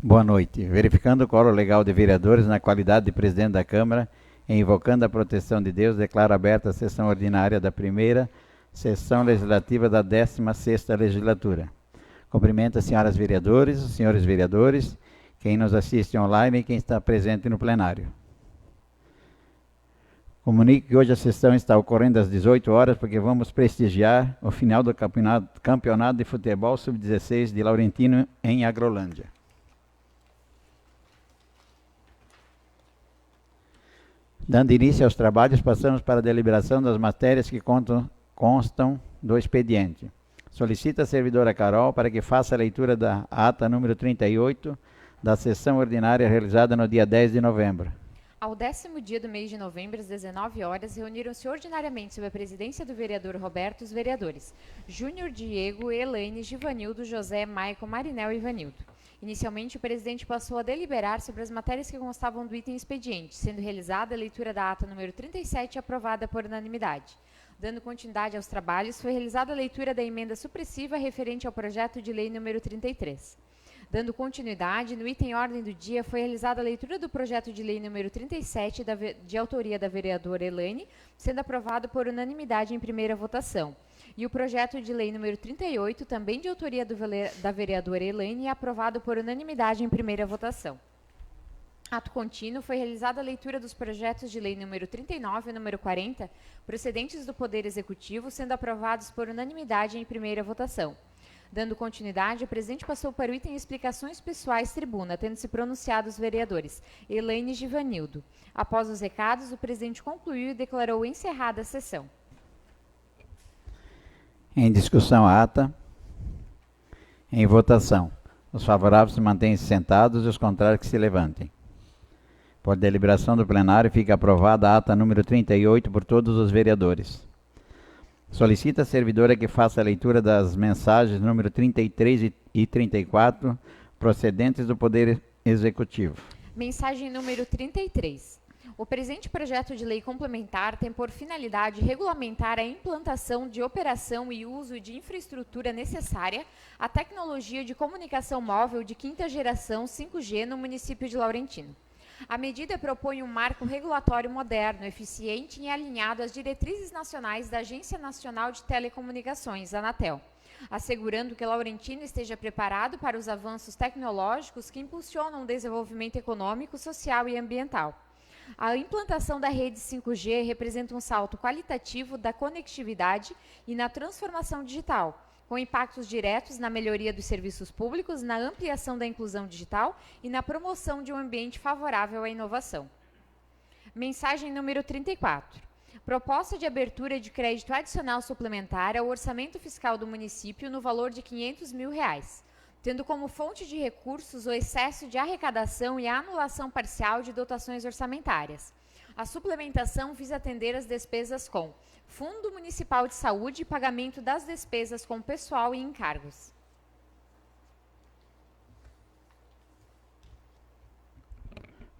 Boa noite. Verificando o quórum legal de vereadores na qualidade de presidente da Câmara e invocando a proteção de Deus, declaro aberta a sessão ordinária da primeira sessão legislativa da 16ª legislatura. Cumprimento as senhoras vereadores, os senhores vereadores, quem nos assiste online e quem está presente no plenário. Comunico que hoje a sessão está ocorrendo às 18 horas, porque vamos prestigiar o final do campeonato de futebol sub-16 de Laurentino em Agrolândia. Dando início aos trabalhos, passamos para a deliberação das matérias que constam do expediente. Solicita a servidora Carol para que faça a leitura da ata número 38 da sessão ordinária realizada no dia 10 de novembro. Ao 10º dia do mês de novembro, às 19 horas, reuniram-se ordinariamente sob a presidência do vereador Roberto os vereadores Júnior, Diego, Elaine, Givanildo, José, Maicon, Marinel e Ivanildo. Inicialmente, o presidente passou a deliberar sobre as matérias que constavam do item expediente, sendo realizada a leitura da ata número 37 aprovada por unanimidade. Dando continuidade aos trabalhos, foi realizada a leitura da emenda supressiva referente ao projeto de lei número 33. Dando continuidade, no item ordem do dia, foi realizada a leitura do projeto de lei número 37, de autoria da vereadora Elaine, sendo aprovado por unanimidade em primeira votação. E o projeto de lei número 38, também de autoria da vereadora Elaine, aprovado por unanimidade em primeira votação. Ato contínuo, foi realizada a leitura dos projetos de lei número 39 e número 40, procedentes do Poder Executivo, sendo aprovados por unanimidade em primeira votação. Dando continuidade, o presidente passou para o item explicações pessoais tribuna, tendo se pronunciado os vereadores Elaine e Givanildo. Após os recados, o presidente concluiu e declarou encerrada a sessão. Em discussão a ata. Em votação. Os favoráveis se mantêm-se sentados e os contrários que se levantem. Por deliberação do plenário, fica aprovada a ata número 38 por todos os vereadores. Solicita a servidora que faça a leitura das mensagens número 33 e 34, procedentes do Poder Executivo. Mensagem número 33. O presente projeto de lei complementar tem por finalidade regulamentar a implantação de operação e uso de infraestrutura necessária à tecnologia de comunicação móvel de quinta geração 5G no município de Laurentino. A medida propõe um marco regulatório moderno, eficiente e alinhado às diretrizes nacionais da Agência Nacional de Telecomunicações, Anatel, assegurando que Laurentino esteja preparado para os avanços tecnológicos que impulsionam o desenvolvimento econômico, social e ambiental. A implantação da rede 5G representa um salto qualitativo da conectividade e na transformação digital, com impactos diretos na melhoria dos serviços públicos, na ampliação da inclusão digital e na promoção de um ambiente favorável à inovação. Mensagem número 34. Proposta de abertura de crédito adicional suplementar ao orçamento fiscal do município no valor de R$500 mil, tendo como fonte de recursos o excesso de arrecadação e a anulação parcial de dotações orçamentárias. A suplementação visa atender as despesas com Fundo Municipal de Saúde e pagamento das despesas com pessoal e encargos.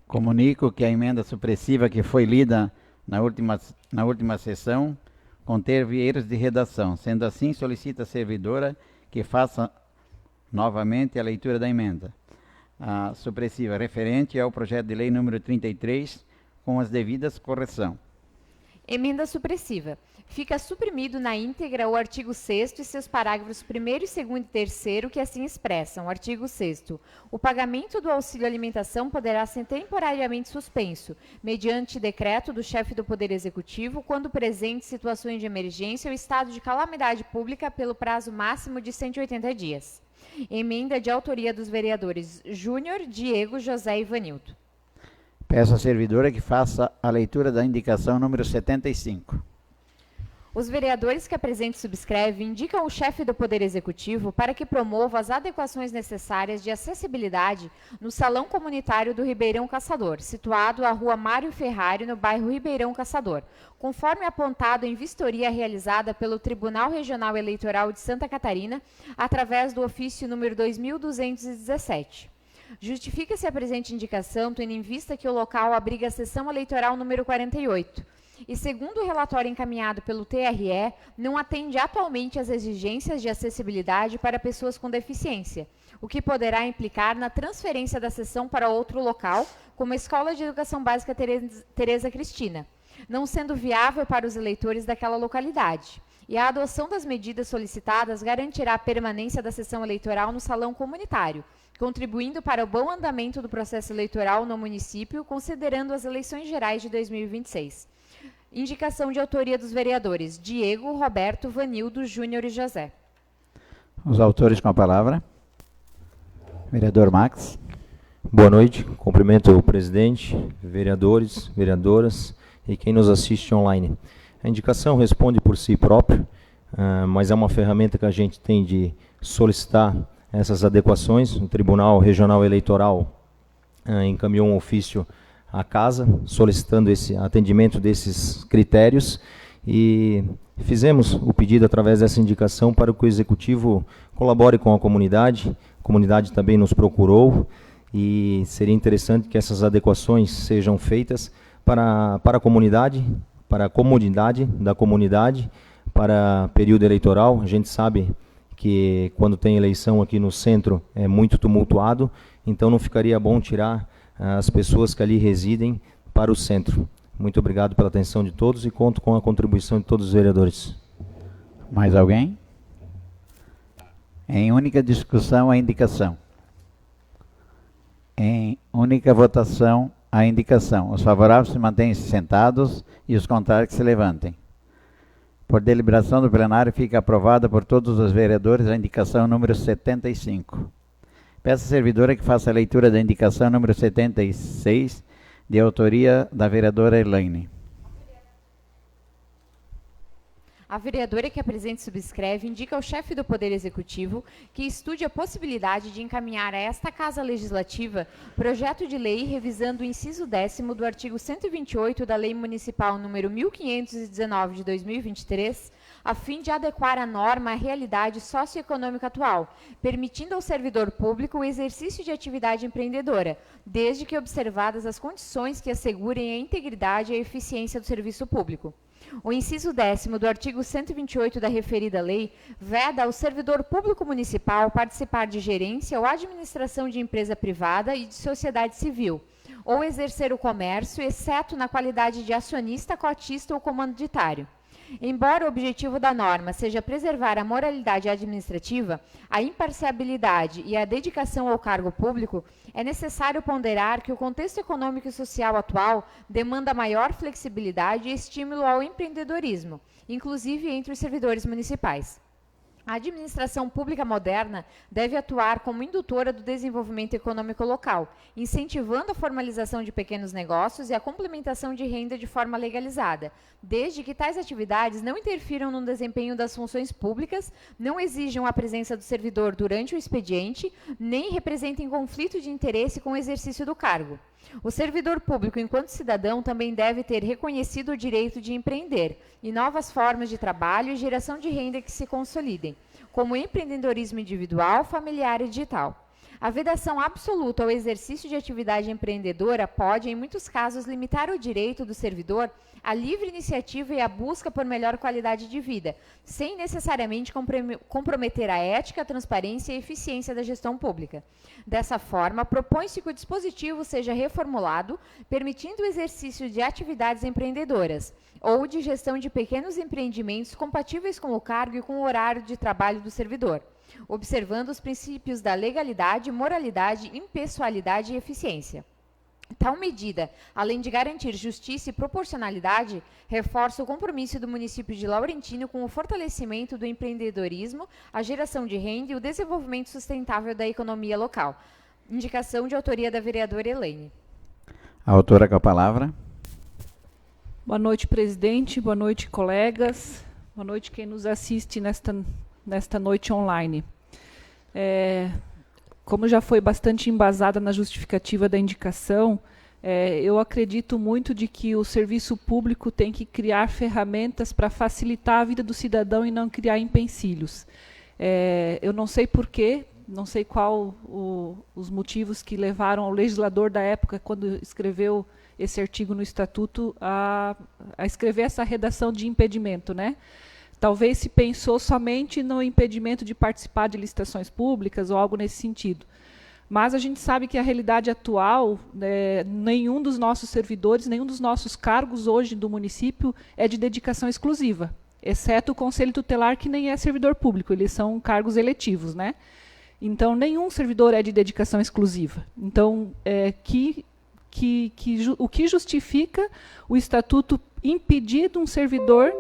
Comunico que a emenda supressiva que foi lida na última sessão conteve erros de redação. Sendo assim, solicita a servidora que faça novamente a leitura da emenda supressiva referente ao projeto de lei número 33, com as devidas correções. Emenda supressiva. Fica suprimido na íntegra o artigo 6º e seus parágrafos 1º, 2º e 3º, que assim expressam. Artigo 6º. O pagamento do auxílio alimentação poderá ser temporariamente suspenso, mediante decreto do chefe do Poder Executivo, quando presente situações de emergência ou estado de calamidade pública pelo prazo máximo de 180 dias. Emenda de autoria dos vereadores Júnior, Diego, José e Ivanildo. Peço à servidora que faça a leitura da indicação número 75. Os vereadores que apresentem e subscrevem indicam ao chefe do Poder Executivo para que promova as adequações necessárias de acessibilidade no Salão Comunitário do Ribeirão Caçador, situado à Rua Mário Ferrari, no bairro Ribeirão Caçador, conforme apontado em vistoria realizada pelo Tribunal Regional Eleitoral de Santa Catarina, através do ofício número 2217. Justifica-se a presente indicação, tendo em vista que o local abriga a sessão eleitoral número 48, e, segundo o relatório encaminhado pelo TRE, não atende atualmente às exigências de acessibilidade para pessoas com deficiência, o que poderá implicar na transferência da sessão para outro local, como a Escola de Educação Básica Tereza Cristina, não sendo viável para os eleitores daquela localidade. E a adoção das medidas solicitadas garantirá a permanência da sessão eleitoral no salão comunitário, contribuindo para o bom andamento do processo eleitoral no município, considerando as eleições gerais de 2026. Indicação de autoria dos vereadores Diego, Roberto, Vanildo, Júnior e José. Os autores com a palavra. Vereador Max. Boa noite, cumprimento o presidente, vereadores, vereadoras e quem nos assiste online. A indicação responde por si próprio, mas é uma ferramenta que a gente tem de solicitar essas adequações. O Tribunal Regional Eleitoral encaminhou um ofício à casa, solicitando esse atendimento desses critérios, e fizemos o pedido através dessa indicação para que o Executivo colabore com a comunidade também nos procurou, e seria interessante que essas adequações sejam feitas para a comunidade, para a comodidade da comunidade, para período eleitoral. A gente sabe que quando tem eleição aqui no centro é muito tumultuado, então não ficaria bom tirar as pessoas que ali residem para o centro. Muito obrigado pela atenção de todos e conto com a contribuição de todos os vereadores. Mais alguém? Em única discussão, a indicação. Em única votação, a indicação. Os favoráveis se mantêm sentados e os contrários que se levantem. Por deliberação do plenário, fica aprovada por todos os vereadores a indicação número 75. Peço à servidora que faça a leitura da indicação número 76, de autoria da vereadora Elaine. A vereadora que apresenta e subscreve indica ao chefe do Poder Executivo que estude a possibilidade de encaminhar a esta Casa Legislativa projeto de lei revisando o inciso 10º do artigo 128 da Lei Municipal número 1519 de 2023, a fim de adequar a norma à realidade socioeconômica atual, permitindo ao servidor público o exercício de atividade empreendedora, desde que observadas as condições que assegurem a integridade e a eficiência do serviço público. O inciso 10º do artigo 128 da referida lei veda ao servidor público municipal participar de gerência ou administração de empresa privada e de sociedade civil, ou exercer o comércio, exceto na qualidade de acionista, cotista ou comanditário. Embora o objetivo da norma seja preservar a moralidade administrativa, a imparcialidade e a dedicação ao cargo público, é necessário ponderar que o contexto econômico e social atual demanda maior flexibilidade e estímulo ao empreendedorismo, inclusive entre os servidores municipais. A administração pública moderna deve atuar como indutora do desenvolvimento econômico local, incentivando a formalização de pequenos negócios e a complementação de renda de forma legalizada, desde que tais atividades não interfiram no desempenho das funções públicas, não exijam a presença do servidor durante o expediente, nem representem conflito de interesse com o exercício do cargo. O servidor público, enquanto cidadão, também deve ter reconhecido o direito de empreender e novas formas de trabalho e geração de renda que se consolidem, como o empreendedorismo individual, familiar e digital. A vedação absoluta ao exercício de atividade empreendedora pode, em muitos casos, limitar o direito do servidor à livre iniciativa e à busca por melhor qualidade de vida, sem necessariamente comprometer a ética, a transparência e a eficiência da gestão pública. Dessa forma, propõe-se que o dispositivo seja reformulado, permitindo o exercício de atividades empreendedoras ou de gestão de pequenos empreendimentos compatíveis com o cargo e com o horário de trabalho do servidor, observando os princípios da legalidade, moralidade, impessoalidade e eficiência. Tal medida, além de garantir justiça e proporcionalidade, reforça o compromisso do município de Laurentino com o fortalecimento do empreendedorismo, a geração de renda e o desenvolvimento sustentável da economia local. Indicação de autoria da vereadora Elaine. A autora com a palavra. Boa noite, presidente. Boa noite, colegas. Boa noite quem nos assiste nesta noite online. Como já foi bastante embasada na justificativa da indicação, eu acredito muito de que o serviço público tem que criar ferramentas para facilitar a vida do cidadão e não criar empecilhos. Eu não sei porquê, não sei qual os motivos que levaram ao legislador da época, quando escreveu esse artigo no Estatuto a escrever essa redação de impedimento, né? Talvez se pensou somente no impedimento de participar de licitações públicas ou algo nesse sentido. Mas a gente sabe que a realidade atual, nenhum dos nossos servidores, nenhum dos nossos cargos hoje do município é de dedicação exclusiva, exceto o Conselho Tutelar, que nem é servidor público, eles são cargos eletivos, né? Então, nenhum servidor é de dedicação exclusiva. Então, o que justifica o Estatuto impedir de um servidor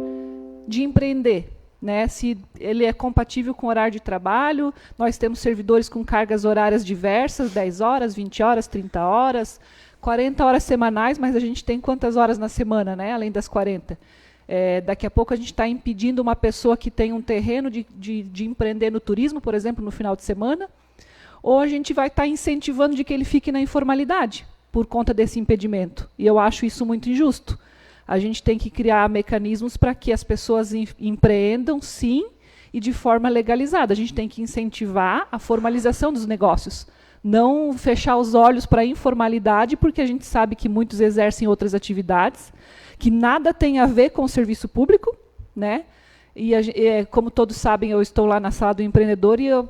de empreender, né? Se ele é compatível com o horário de trabalho, nós temos servidores com cargas horárias diversas, 10 horas, 20 horas, 30 horas, 40 horas semanais, mas a gente tem quantas horas na semana, né? Além das 40. Daqui a pouco a gente está impedindo uma pessoa que tem um terreno de empreender no turismo, por exemplo, no final de semana, ou a gente vai estar incentivando de que ele fique na informalidade por conta desse impedimento. E eu acho isso muito injusto. A gente tem que criar mecanismos para que as pessoas empreendam, sim, e de forma legalizada. A gente tem que incentivar a formalização dos negócios. Não fechar os olhos para a informalidade, porque a gente sabe que muitos exercem outras atividades, que nada tem a ver com o serviço público, né? E como todos sabem, eu estou lá na sala do empreendedor e eu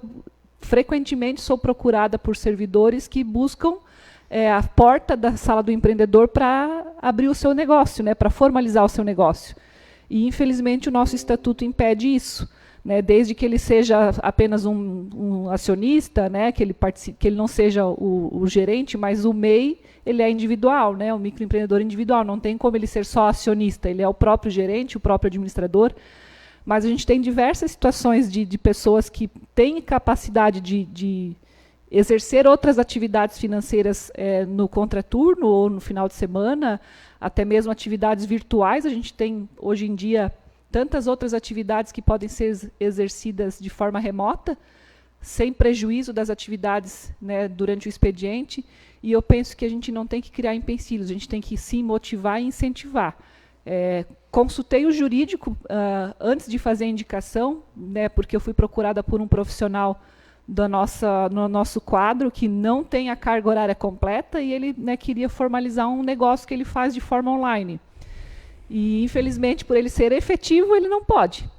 frequentemente sou procurada por servidores que buscam a porta da sala do empreendedor para abrir o seu negócio, né, para formalizar o seu negócio. E, infelizmente, o nosso estatuto impede isso, né, desde que ele seja apenas um acionista, né, que ele não seja o gerente, mas o MEI ele é individual, né, o microempreendedor individual, não tem como ele ser só acionista, ele é o próprio gerente, o próprio administrador. Mas a gente tem diversas situações de pessoas que têm capacidade de exercer outras atividades financeiras no contraturno ou no final de semana, até mesmo atividades virtuais. A gente tem, hoje em dia, tantas outras atividades que podem ser exercidas de forma remota, sem prejuízo das atividades, né, durante o expediente. E eu penso que a gente não tem que criar empecilhos, a gente tem que, sim, motivar e incentivar. Consultei o jurídico antes de fazer a indicação, né, porque eu fui procurada por um profissional no nosso quadro que não tem a carga horária completa e ele, né, queria formalizar um negócio que ele faz de forma online. E, infelizmente, por ele ser efetivo, ele não pode.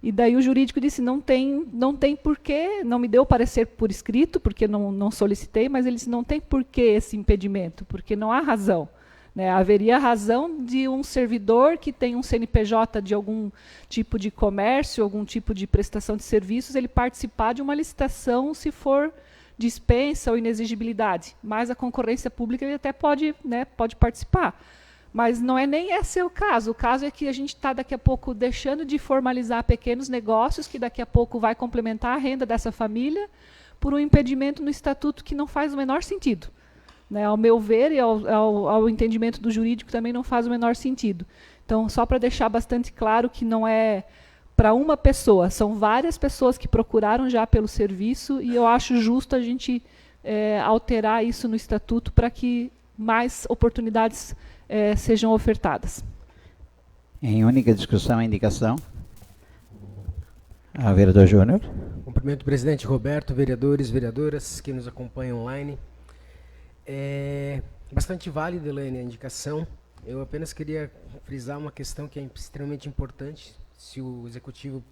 E daí o jurídico disse, não tem porquê, não me deu o parecer por escrito, porque não solicitei, mas ele disse, não tem porquê esse impedimento, porque não há razão. Né, haveria razão de um servidor que tem um CNPJ de algum tipo de comércio, algum tipo de prestação de serviços, ele participar de uma licitação se for dispensa ou inexigibilidade. Mas a concorrência pública ele até pode, né, pode participar. Mas não é nem esse o caso. O caso é que a gente está daqui a pouco deixando de formalizar pequenos negócios, que daqui a pouco vai complementar a renda dessa família, por um impedimento no estatuto que não faz o menor sentido. Né, ao meu ver e ao entendimento do jurídico também não faz o menor sentido. Então, só para deixar bastante claro que não é para uma pessoa, são várias pessoas que procuraram já pelo serviço e eu acho justo a gente alterar isso no estatuto para que mais oportunidades sejam ofertadas. Em única discussão, a indicação. Vereador Júnior. Cumprimento o presidente Roberto, vereadores, vereadoras que nos acompanham online. Bastante válida, Elaine, a indicação. Eu apenas queria frisar uma questão que é extremamente importante, se o executivo,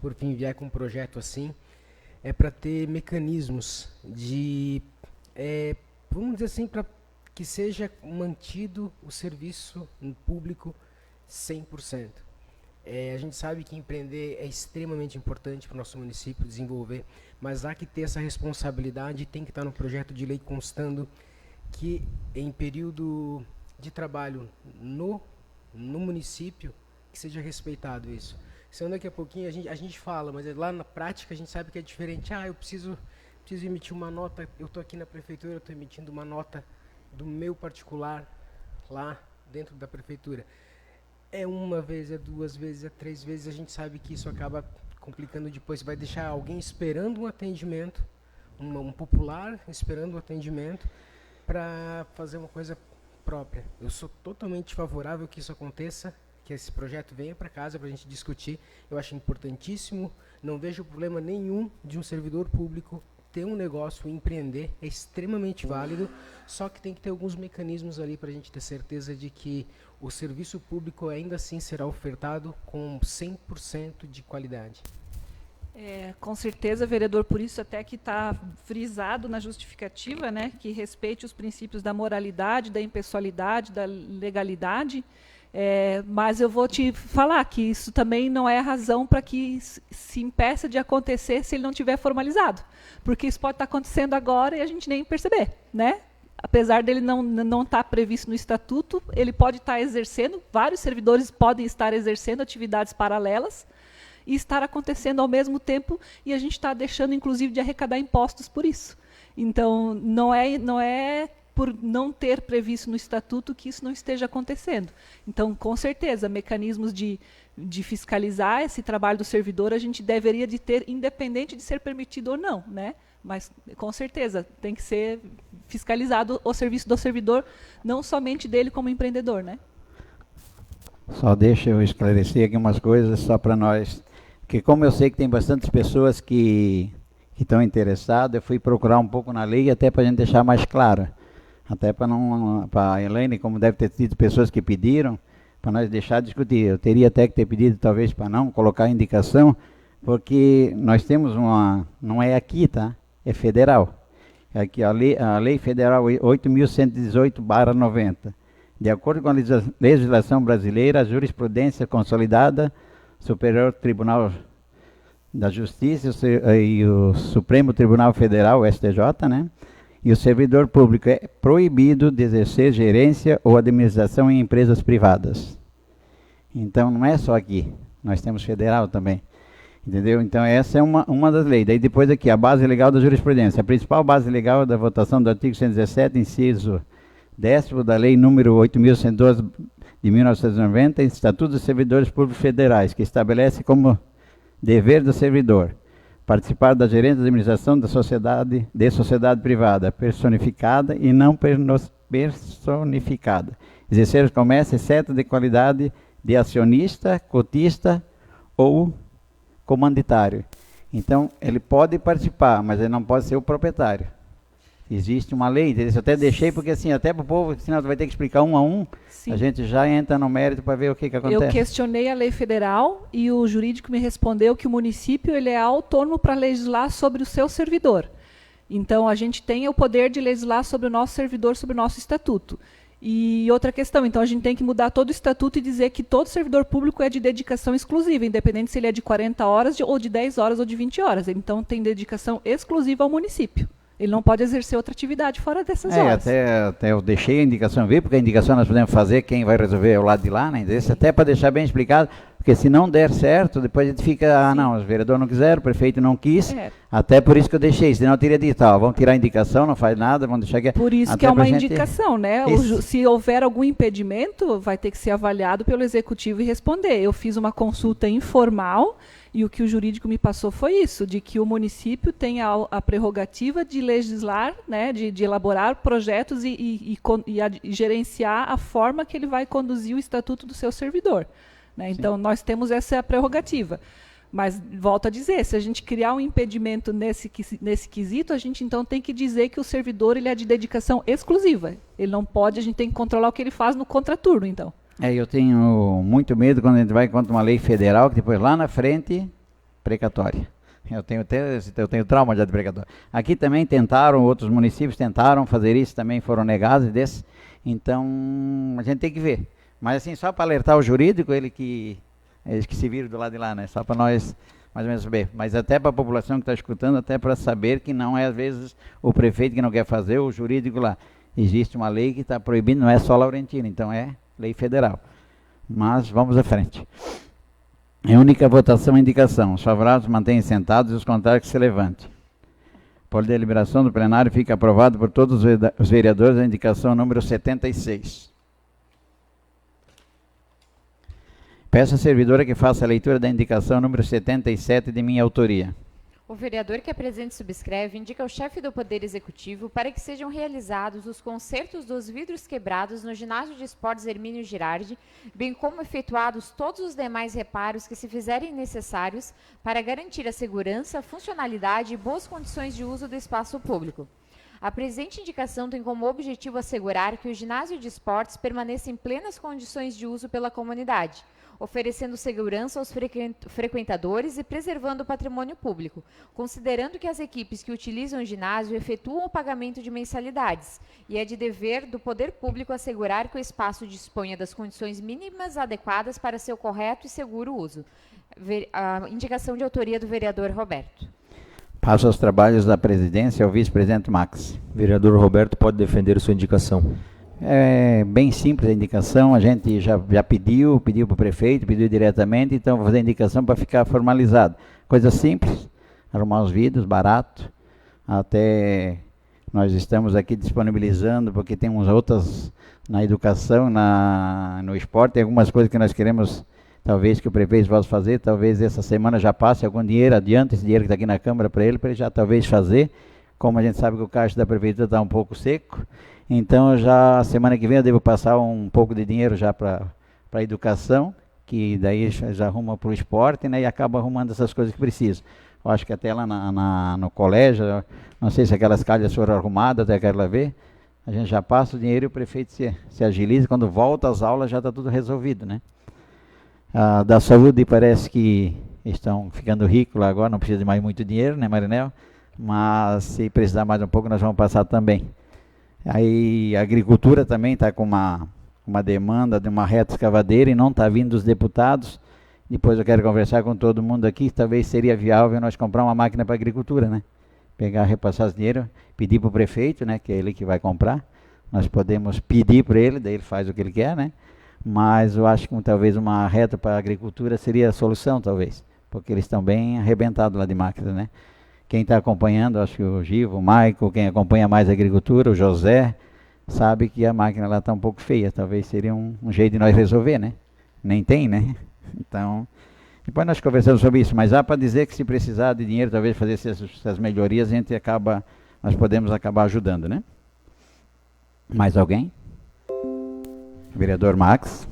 por fim, vier com um projeto assim, é para ter mecanismos de, vamos dizer assim, para que seja mantido o serviço público 100%. A gente sabe que empreender é extremamente importante para o nosso município desenvolver, mas há que ter essa responsabilidade e tem que estar no projeto de lei constando que em período de trabalho no município, que seja respeitado isso. Senão daqui a pouquinho a gente fala, mas lá na prática a gente sabe que é diferente. Eu preciso emitir uma nota, eu estou aqui na prefeitura, eu estou emitindo uma nota do meu particular lá dentro da prefeitura. É uma vez, é duas vezes, é três vezes, a gente sabe que isso acaba complicando depois, vai deixar alguém esperando um atendimento, um popular esperando um atendimento, para fazer uma coisa própria. Eu sou totalmente favorável que isso aconteça, que esse projeto venha para casa para a gente discutir. Eu acho importantíssimo, não vejo problema nenhum de um servidor público ter um negócio, empreender, é extremamente válido, só que tem que ter alguns mecanismos ali para a gente ter certeza de que o serviço público ainda assim será ofertado com 100% de qualidade. Com certeza, vereador, por isso até que está frisado na justificativa, né, que respeite os princípios da moralidade, da impessoalidade, da legalidade, mas eu vou te falar que isso também não é a razão para que se impeça de acontecer se ele não tiver formalizado, porque isso pode estar acontecendo agora e a gente nem perceber, né? Apesar dele não estar previsto no estatuto, ele pode estar exercendo, vários servidores podem estar exercendo atividades paralelas, e estar acontecendo ao mesmo tempo, e a gente está deixando, inclusive, de arrecadar impostos por isso. Então, não é por não ter previsto no estatuto que isso não esteja acontecendo. Então, com certeza, mecanismos de fiscalizar esse trabalho do servidor a gente deveria de ter, independente de ser permitido ou não, né? Mas, com certeza, tem que ser fiscalizado o serviço do servidor, não somente dele como empreendedor, né? Só deixa eu esclarecer aqui umas coisas só para nós, que como eu sei que tem bastantes pessoas que estão interessadas, eu fui procurar um pouco na lei até para a gente deixar mais claro, até para a Elaine, como deve ter tido pessoas que pediram, para nós deixar de discutir. Eu teria até que ter pedido talvez para não colocar indicação, porque nós temos não é aqui, tá? É federal. Aqui a lei federal 8.118/90. De acordo com a legislação brasileira, a jurisprudência consolidada, Superior Tribunal da Justiça e o Supremo Tribunal Federal, o STJ, né? E o servidor público é proibido de exercer gerência ou administração em empresas privadas. Então, não é só aqui, nós temos federal também. Entendeu? Então, essa é uma das leis. Daí, depois aqui, a base legal da jurisprudência. A principal base legal da votação do artigo 117, inciso 10º da Lei número 8.112 de 1990, Estatuto dos Servidores Públicos Federais, que estabelece como dever do servidor participar da gerência da administração da sociedade privada, personificada e não personificada. Exercer o comércio, exceto de qualidade de acionista, cotista ou comanditário. Então, ele pode participar, mas ele não pode ser o proprietário. Existe uma lei, eu até deixei, porque assim, até para o povo, senão vai ter que explicar um a um, Sim. A gente já entra no mérito para ver o que acontece. Eu questionei a lei federal e o jurídico me respondeu que o município ele é autônomo para legislar sobre o seu servidor. Então, a gente tem o poder de legislar sobre o nosso servidor, sobre o nosso estatuto. E outra questão, então a gente tem que mudar todo o estatuto e dizer que todo servidor público é de dedicação exclusiva, independente se ele é de 40 horas, ou de 10 horas, ou de 20 horas. Então, tem dedicação exclusiva ao município. Ele não pode exercer outra atividade fora dessas horas. Até eu deixei a indicação vir, porque a indicação nós podemos fazer, quem vai resolver é o lado de lá, né? Esse até para deixar bem explicado, porque se não der certo, depois a gente fica, não, os vereadores não quiseram, o prefeito não quis, até por isso que eu deixei, senão eu teria dito, vamos tirar a indicação, não faz nada, vamos deixar aqui. Por isso que é uma indicação, né? Se houver algum impedimento, vai ter que ser avaliado pelo executivo e responder. Eu fiz uma consulta informal, e o que o jurídico me passou foi isso, de que o município tem a prerrogativa de legislar, né, de elaborar projetos e gerenciar a forma que ele vai conduzir o estatuto do seu servidor. Né? Então, nós temos essa prerrogativa. Mas, volto a dizer, se a gente criar um impedimento nesse quesito, a gente então tem que dizer que o servidor ele é de dedicação exclusiva. Ele não pode, a gente tem que controlar o que ele faz no contraturno, então. Eu tenho muito medo quando a gente vai contra uma lei federal, que depois lá na frente, precatória. Eu tenho trauma já de precatória. Aqui também outros municípios tentaram fazer isso, também foram negados desse. Então, a gente tem que ver. Mas assim, só para alertar o jurídico, eles que se viram do lado de lá, né? Só para nós, mais ou menos, saber. Mas até para a população que está escutando, até para saber que não é, às vezes, o prefeito que não quer fazer, o jurídico lá. Existe uma lei que está proibindo, não é só Laurentino, então é lei federal. Mas vamos à frente. Em única votação, indicação. Os favoráveis mantêm sentados e os contrários que se levantem. Por deliberação do plenário, fica aprovado por todos os vereadores a indicação número 76. Peço à servidora que faça a leitura da indicação número 77 de minha autoria. O vereador que apresenta e subscreve indica ao chefe do Poder Executivo para que sejam realizados os consertos dos vidros quebrados no ginásio de esportes Hermínio Girardi, bem como efetuados todos os demais reparos que se fizerem necessários para garantir a segurança, funcionalidade e boas condições de uso do espaço público. A presente indicação tem como objetivo assegurar que o ginásio de esportes permaneça em plenas condições de uso pela comunidade, oferecendo segurança aos frequentadores e preservando o patrimônio público, considerando que as equipes que utilizam o ginásio efetuam o pagamento de mensalidades, e é de dever do poder público assegurar que o espaço disponha das condições mínimas adequadas para seu correto e seguro uso. A indicação de autoria do vereador Roberto. Passo aos trabalhos da presidência ao vice-presidente Max. Vereador Roberto, pode defender sua indicação. É bem simples a indicação, a gente já pediu para o prefeito, pediu diretamente, então vou fazer a indicação para ficar formalizado. Coisa simples, arrumar os vidros, barato, até nós estamos aqui disponibilizando, porque tem umas outras na educação, no esporte, tem algumas coisas que nós queremos, talvez que o prefeito possa fazer, talvez essa semana já passe algum dinheiro adiante, esse dinheiro que está aqui na Câmara para ele já talvez fazer, como a gente sabe que o caixa da prefeitura está um pouco seco. Então, já semana que vem eu devo passar um pouco de dinheiro já para a educação, que daí já arruma para o esporte, né, e acaba arrumando essas coisas que precisa. Eu acho que até lá no colégio, não sei se aquelas calhas foram arrumadas, até quero lá ver, a gente já passa o dinheiro e o prefeito se agiliza, quando volta às aulas já está tudo resolvido, né. Da saúde parece que estão ficando ricos lá agora, não precisa de mais muito dinheiro, né, Marinel? Mas se precisar mais um pouco nós vamos passar também. Aí a agricultura também está com uma demanda de uma reta escavadeira e não está vindo dos deputados. Depois eu quero conversar com todo mundo aqui, talvez seria viável nós comprar uma máquina para agricultura, né? Pegar, repassar esse dinheiro, pedir para o prefeito, né? Que é ele que vai comprar. Nós podemos pedir para ele, daí ele faz o que ele quer, né? Mas eu acho que talvez uma reta para a agricultura seria a solução, talvez. Porque eles estão bem arrebentados lá de máquina, né? Quem está acompanhando, acho que o Givo, o Maico, quem acompanha mais a agricultura, o José, sabe que a máquina lá está um pouco feia. Talvez seria um jeito de nós resolver, né? Nem tem, né? Então, depois nós conversamos sobre isso. Mas há para dizer que se precisar de dinheiro, talvez fazer essas melhorias, nós podemos acabar ajudando, né? Mais alguém? Vereador Max.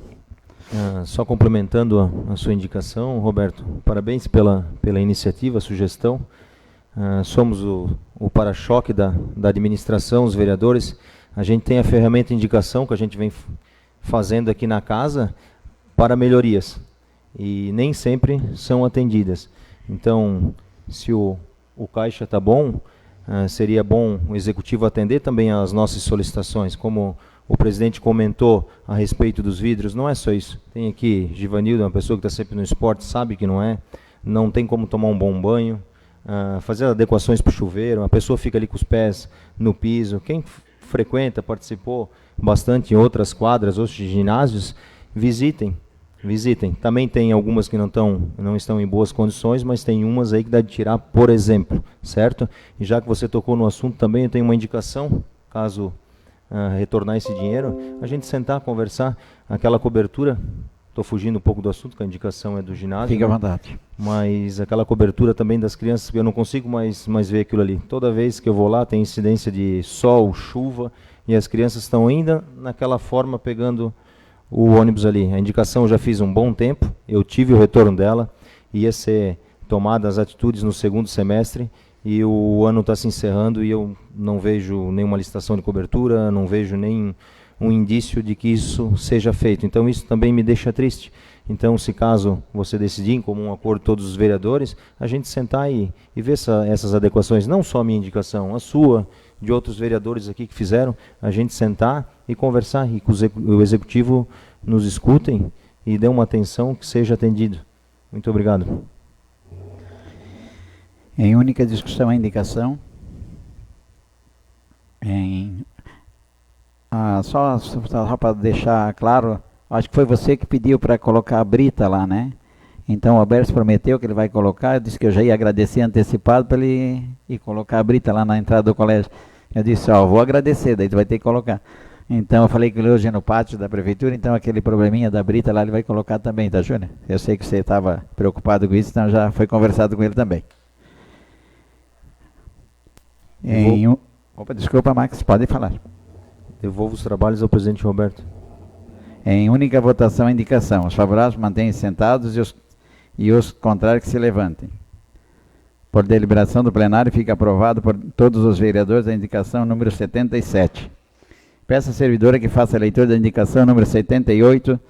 Só complementando a sua indicação, Roberto, parabéns pela iniciativa, sugestão. Somos o para-choque da administração, os vereadores. A gente tem a ferramenta de indicação que a gente vem fazendo aqui na casa para melhorias. E nem sempre são atendidas. Então, se o caixa está bom, seria bom o executivo atender também as nossas solicitações. Como o presidente comentou a respeito dos vidros, não é só isso. Tem aqui Givanildo, uma pessoa que está sempre no esporte, sabe que não tem como tomar um bom banho. Fazer adequações para o chuveiro, a pessoa fica ali com os pés no piso. Quem frequenta, participou bastante em outras quadras, outros ginásios, visitem. Também tem algumas que não estão em boas condições, mas tem umas aí que dá de tirar, por exemplo, certo? E já que você tocou no assunto também, eu tenho uma indicação, caso retornar esse dinheiro, a gente sentar, conversar, aquela cobertura. Estou fugindo um pouco do assunto, que a indicação é do ginásio. Fique à vontade. Mas aquela cobertura também das crianças, eu não consigo mais ver aquilo ali. Toda vez que eu vou lá, tem incidência de sol, chuva, e as crianças estão ainda naquela forma pegando o ônibus ali. A indicação eu já fiz um bom tempo, eu tive o retorno dela, ia ser tomadas atitudes no segundo semestre, e o ano está se encerrando e eu não vejo nenhuma licitação de cobertura, não vejo nem um indício de que isso seja feito. Então isso também me deixa triste. Então, se caso você decidir, em comum acordo todos os vereadores, a gente sentar e ver essas adequações, não só a minha indicação, a sua, de outros vereadores aqui que fizeram, a gente sentar e conversar, e que o executivo nos escutem e dê uma atenção que seja atendido. Muito obrigado. Em única discussão a indicação. Só para deixar claro, acho que foi você que pediu para colocar a brita lá, né? Então o Alberto prometeu que ele vai colocar, eu disse que eu já ia agradecer antecipado para ele ir colocar a brita lá na entrada do colégio. Eu disse, vou agradecer, daí tu vai ter que colocar. Então eu falei que ele hoje é no pátio da prefeitura, então aquele probleminha da brita lá ele vai colocar também, tá, Júnior? Eu sei que você estava preocupado com isso, então já foi conversado com ele também. Opa, desculpa, Max, pode falar. Devolvo os trabalhos ao presidente Roberto. Em única votação, a indicação. Os favoráveis mantêm-se sentados e os contrários que se levantem. Por deliberação do plenário, fica aprovado por todos os vereadores a indicação número 77. Peço à servidora que faça a leitura da indicação número 78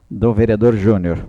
do vereador Júnior.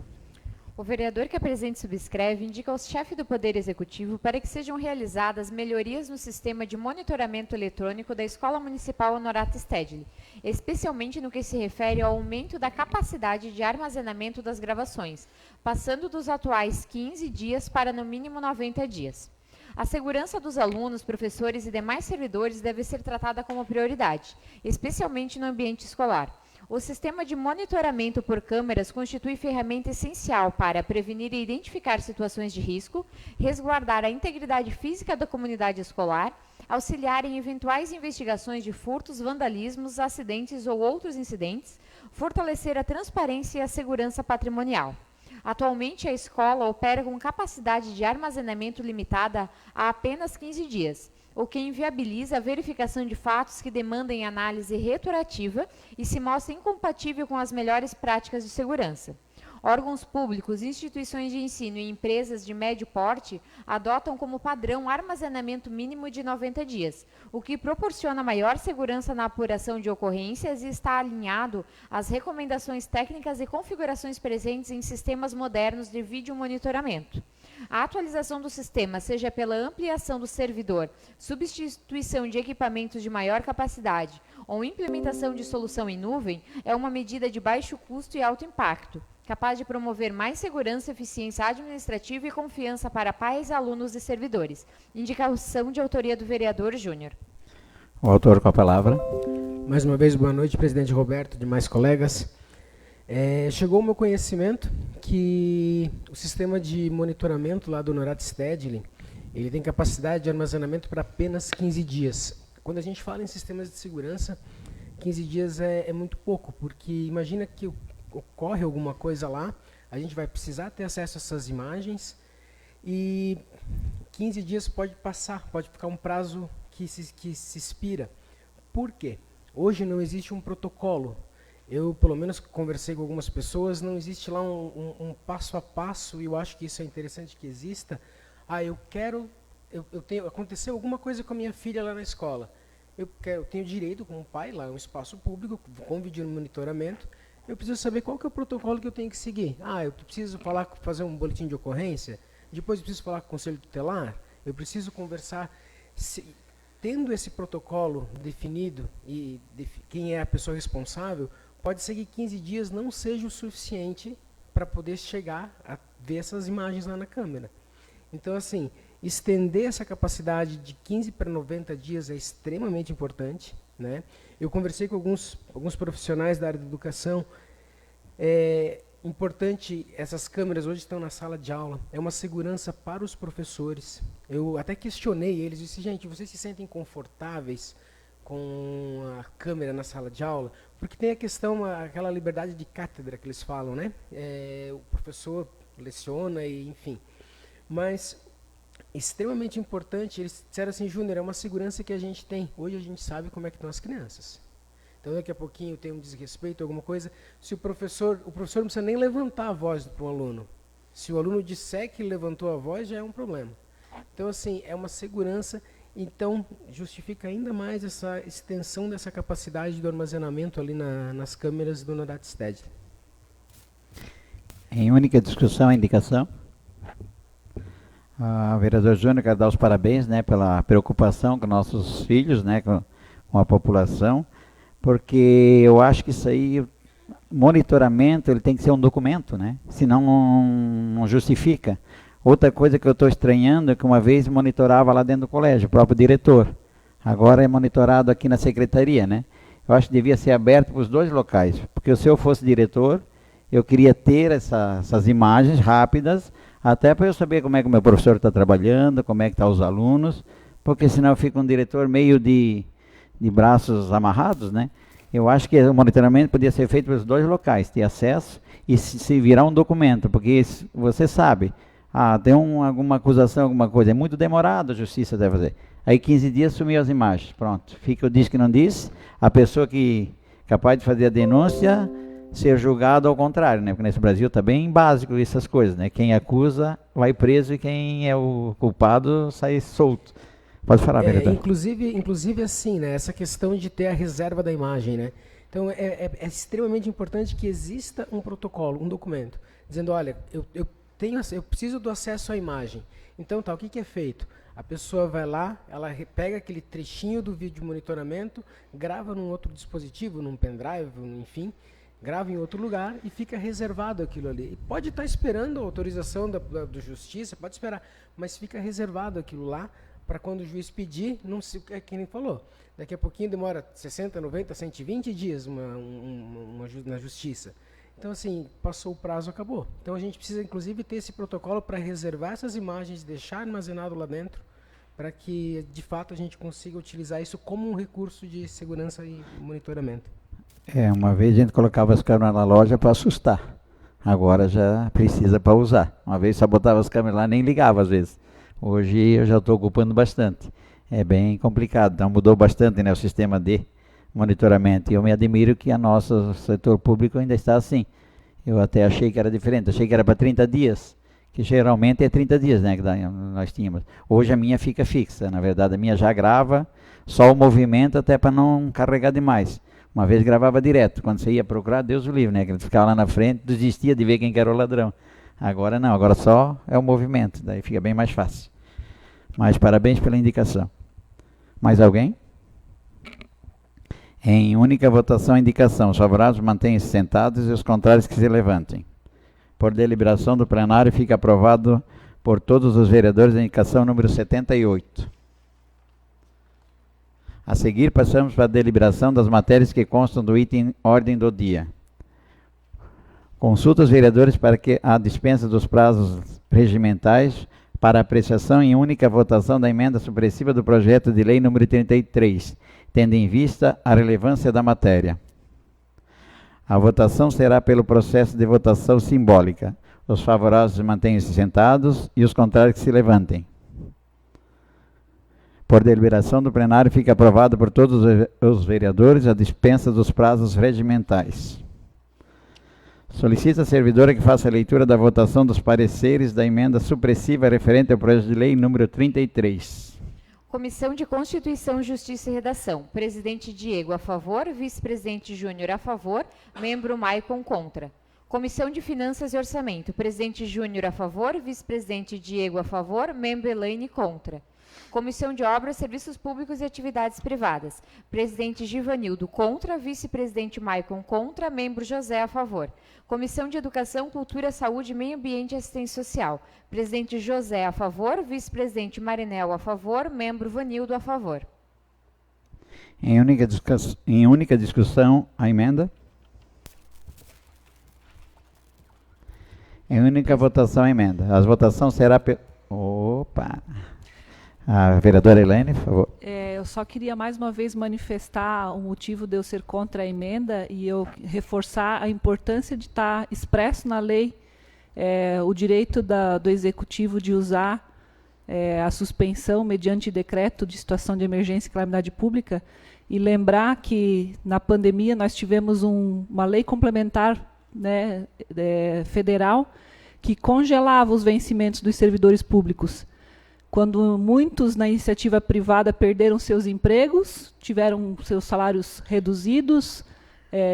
O vereador que apresenta e subscreve indica ao chefe do Poder Executivo para que sejam realizadas melhorias no sistema de monitoramento eletrônico da Escola Municipal Honorato Stedley, especialmente no que se refere ao aumento da capacidade de armazenamento das gravações, passando dos atuais 15 dias para no mínimo 90 dias. A segurança dos alunos, professores e demais servidores deve ser tratada como prioridade, especialmente no ambiente escolar. O sistema de monitoramento por câmeras constitui ferramenta essencial para prevenir e identificar situações de risco, resguardar a integridade física da comunidade escolar, auxiliar em eventuais investigações de furtos, vandalismos, acidentes ou outros incidentes, fortalecer a transparência e a segurança patrimonial. Atualmente, a escola opera com capacidade de armazenamento limitada a apenas 15 dias, o que inviabiliza a verificação de fatos que demandem análise retroativa e se mostra incompatível com as melhores práticas de segurança. Órgãos públicos, instituições de ensino e empresas de médio porte adotam como padrão armazenamento mínimo de 90 dias, o que proporciona maior segurança na apuração de ocorrências e está alinhado às recomendações técnicas e configurações presentes em sistemas modernos de vídeo monitoramento. A atualização do sistema, seja pela ampliação do servidor, substituição de equipamentos de maior capacidade ou implementação de solução em nuvem, é uma medida de baixo custo e alto impacto, capaz de promover mais segurança, eficiência administrativa e confiança para pais, alunos e servidores. Indicação de autoria do vereador Júnior. O autor com a palavra. Mais uma vez, boa noite, presidente Roberto, demais colegas. Chegou ao meu conhecimento que o sistema de monitoramento lá do Honorato Stedley, ele tem capacidade de armazenamento para apenas 15 dias. Quando a gente fala em sistemas de segurança, 15 dias é muito pouco, porque imagina que ocorre alguma coisa lá, a gente vai precisar ter acesso a essas imagens e 15 dias pode passar, pode ficar um prazo que se expira. Por quê? Hoje não existe um protocolo. Eu, pelo menos, conversei com algumas pessoas, não existe lá um passo a passo, e eu acho que isso é interessante que exista. Aconteceu alguma coisa com a minha filha lá na escola. Eu tenho direito, como pai, lá é um espaço público, com vídeo monitoramento, eu preciso saber qual que é o protocolo que eu tenho que seguir. Eu preciso fazer um boletim de ocorrência, depois eu preciso falar com o conselho tutelar, eu preciso conversar. Tendo esse protocolo definido e quem é a pessoa responsável, pode ser que 15 dias não seja o suficiente para poder chegar a ver essas imagens lá na câmera. Então, assim, estender essa capacidade de 15 para 90 dias é extremamente importante, né? Eu conversei com alguns profissionais da área da educação. É importante, essas câmeras hoje estão na sala de aula, é uma segurança para os professores. Eu até questionei eles, disse, gente, vocês se sentem confortáveis com a câmera na sala de aula? Porque tem a questão, aquela liberdade de cátedra que eles falam, né? O professor leciona e enfim. Mas, extremamente importante, eles disseram assim, Júnior, é uma segurança que a gente tem. Hoje a gente sabe como é que estão as crianças. Então, daqui a pouquinho tem um desrespeito, alguma coisa. Se o professor não precisa nem levantar a voz para o aluno. Se o aluno disser que levantou a voz, já é um problema. Então, assim, é uma segurança. Então, justifica ainda mais essa extensão dessa capacidade do armazenamento ali nas câmeras do Honorato Stedley. Em única discussão, a indicação. Vereador Júnior, quero dar os parabéns, né, pela preocupação com nossos filhos, né, com a população, porque eu acho que isso aí, monitoramento, ele tem que ser um documento, né, senão não justifica. Outra coisa que eu estou estranhando é que uma vez monitorava lá dentro do colégio, o próprio diretor. Agora é monitorado aqui na secretaria, né? Eu acho que devia ser aberto para os dois locais, porque se eu fosse diretor, eu queria ter essas imagens rápidas, até para eu saber como é que o meu professor está trabalhando, como é que estão os alunos, porque senão fica um diretor meio de braços amarrados, né? Eu acho que o monitoramento podia ser feito pelos dois locais, ter acesso e se virar um documento, porque você sabe, tem alguma acusação, alguma coisa, é muito demorado, a justiça deve fazer. Aí 15 dias sumiu as imagens. Pronto. Fica o diz que não disse. A pessoa que é capaz de fazer a denúncia ser julgado ao contrário, né? Porque nesse Brasil está bem básico essas coisas, né? Quem acusa vai preso e quem é o culpado sai solto. Pode falar, vereador. Inclusive assim, né? Essa questão de ter a reserva da imagem, né? Então é extremamente importante que exista um protocolo, um documento, dizendo, olha, eu preciso do acesso à imagem. Então tá, o que é feito? A pessoa vai lá, ela pega aquele trechinho do vídeo de monitoramento, grava num outro dispositivo, num pendrive, enfim, grava em outro lugar e fica reservado aquilo ali. E pode estar esperando a autorização do justiça, pode esperar, mas fica reservado aquilo lá para quando o juiz pedir, não se, é quem ele falou. Daqui a pouquinho demora 60, 90, 120 dias na justiça. Então, assim, passou o prazo, acabou. Então, a gente precisa, inclusive, ter esse protocolo para reservar essas imagens, deixar armazenado lá dentro, para que, de fato, a gente consiga utilizar isso como um recurso de segurança e monitoramento. Uma vez a gente colocava as câmeras na loja para assustar. Agora já precisa para usar. Uma vez só botava as câmeras lá, nem ligava às vezes. Hoje eu já estou ocupando bastante. É bem complicado. Então mudou bastante, né, o sistema de monitoramento. E eu me admiro que o nosso setor público ainda está assim. Eu até achei que era diferente. Achei que era para 30 dias. Que geralmente é 30 dias, né, que nós tínhamos. Hoje a minha fica fixa. Na verdade, a minha já grava só o movimento até para não carregar demais. Uma vez gravava direto. Quando você ia procurar, Deus o livre, né? Que ele ficava lá na frente, desistia de ver quem que era o ladrão. Agora não, agora só é o movimento. Daí fica bem mais fácil. Mas parabéns pela indicação. Mais alguém? Em única votação, indicação. Os favoráveis mantenham-se sentados e os contrários que se levantem. Por deliberação do plenário, fica aprovado por todos os vereadores a indicação número 78. A seguir, passamos para a deliberação das matérias que constam do item ordem do dia. Consulta os vereadores para que a dispensa dos prazos regimentais para apreciação em única votação da emenda supressiva do projeto de lei número 33, tendo em vista a relevância da matéria. A votação será pelo processo de votação simbólica. Os favoráveis mantenham-se sentados e os contrários que se levantem. Por deliberação do plenário, fica aprovado por todos os vereadores a dispensa dos prazos regimentais. Solicita a servidora que faça a leitura da votação dos pareceres da emenda supressiva referente ao projeto de lei número 33. Comissão de Constituição, Justiça e Redação. Presidente Diego a favor, vice-presidente Júnior a favor, membro Maicon contra. Comissão de Finanças e Orçamento. Presidente Júnior a favor, vice-presidente Diego a favor, membro Elaine contra. Comissão de Obras, Serviços Públicos e Atividades Privadas. Presidente Givanildo contra, vice-presidente Maicon contra, membro José a favor. Comissão de Educação, Cultura, Saúde, Meio Ambiente e Assistência Social. Presidente José a favor, vice-presidente Marinel a favor, membro Vanildo a favor. Em única discussão, a emenda. Em única votação, a emenda. A votação será... Opa! A vereadora Elaine, por favor. Eu só queria mais uma vez manifestar o motivo de eu ser contra a emenda e eu reforçar a importância de estar expresso na lei o direito do Executivo de usar a suspensão mediante decreto de situação de emergência e calamidade pública e lembrar que na pandemia nós tivemos uma lei complementar, né, federal que congelava os vencimentos dos servidores públicos. Quando muitos na iniciativa privada perderam seus empregos, tiveram seus salários reduzidos,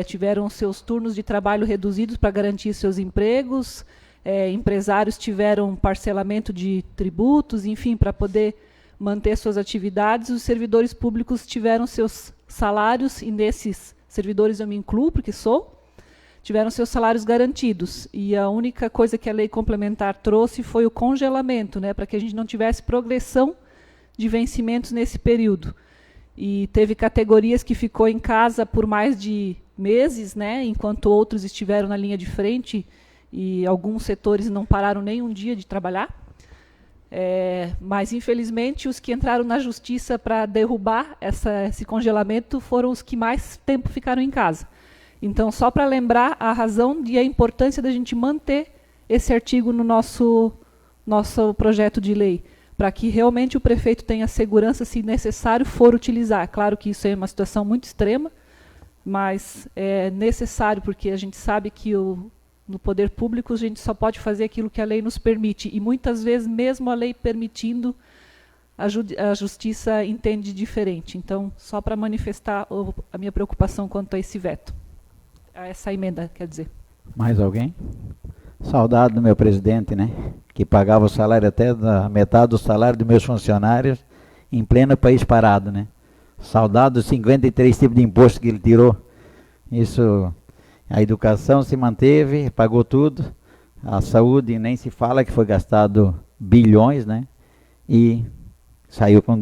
tiveram seus turnos de trabalho reduzidos para garantir seus empregos, empresários tiveram parcelamento de tributos, enfim, para poder manter suas atividades, os servidores públicos tiveram seus salários, e nesses servidores eu me incluo, porque tiveram seus salários garantidos. E a única coisa que a lei complementar trouxe foi o congelamento, né, para que a gente não tivesse progressão de vencimentos nesse período. E teve categorias que ficou em casa por mais de meses, né, enquanto outros estiveram na linha de frente e alguns setores não pararam nem um dia de trabalhar. Mas, infelizmente, os que entraram na justiça para derrubar esse congelamento foram os que mais tempo ficaram em casa. Então, só para lembrar a razão e a importância da gente manter esse artigo no nosso projeto de lei, para que realmente o prefeito tenha segurança, se necessário for utilizar. Claro que isso é uma situação muito extrema, mas é necessário, porque a gente sabe que no poder público a gente só pode fazer aquilo que a lei nos permite, e muitas vezes, mesmo a lei permitindo, a justiça entende diferente. Então, só para manifestar a minha preocupação quanto a esse veto, a essa emenda, quer dizer. Mais alguém? Saudade do meu presidente, né? Que pagava o salário até da metade do salário dos meus funcionários em pleno país parado, né? Saudade dos 53 tipos de imposto que ele tirou. Isso, a educação se manteve, pagou tudo. A saúde nem se fala, que foi gastado bilhões, né? E saiu com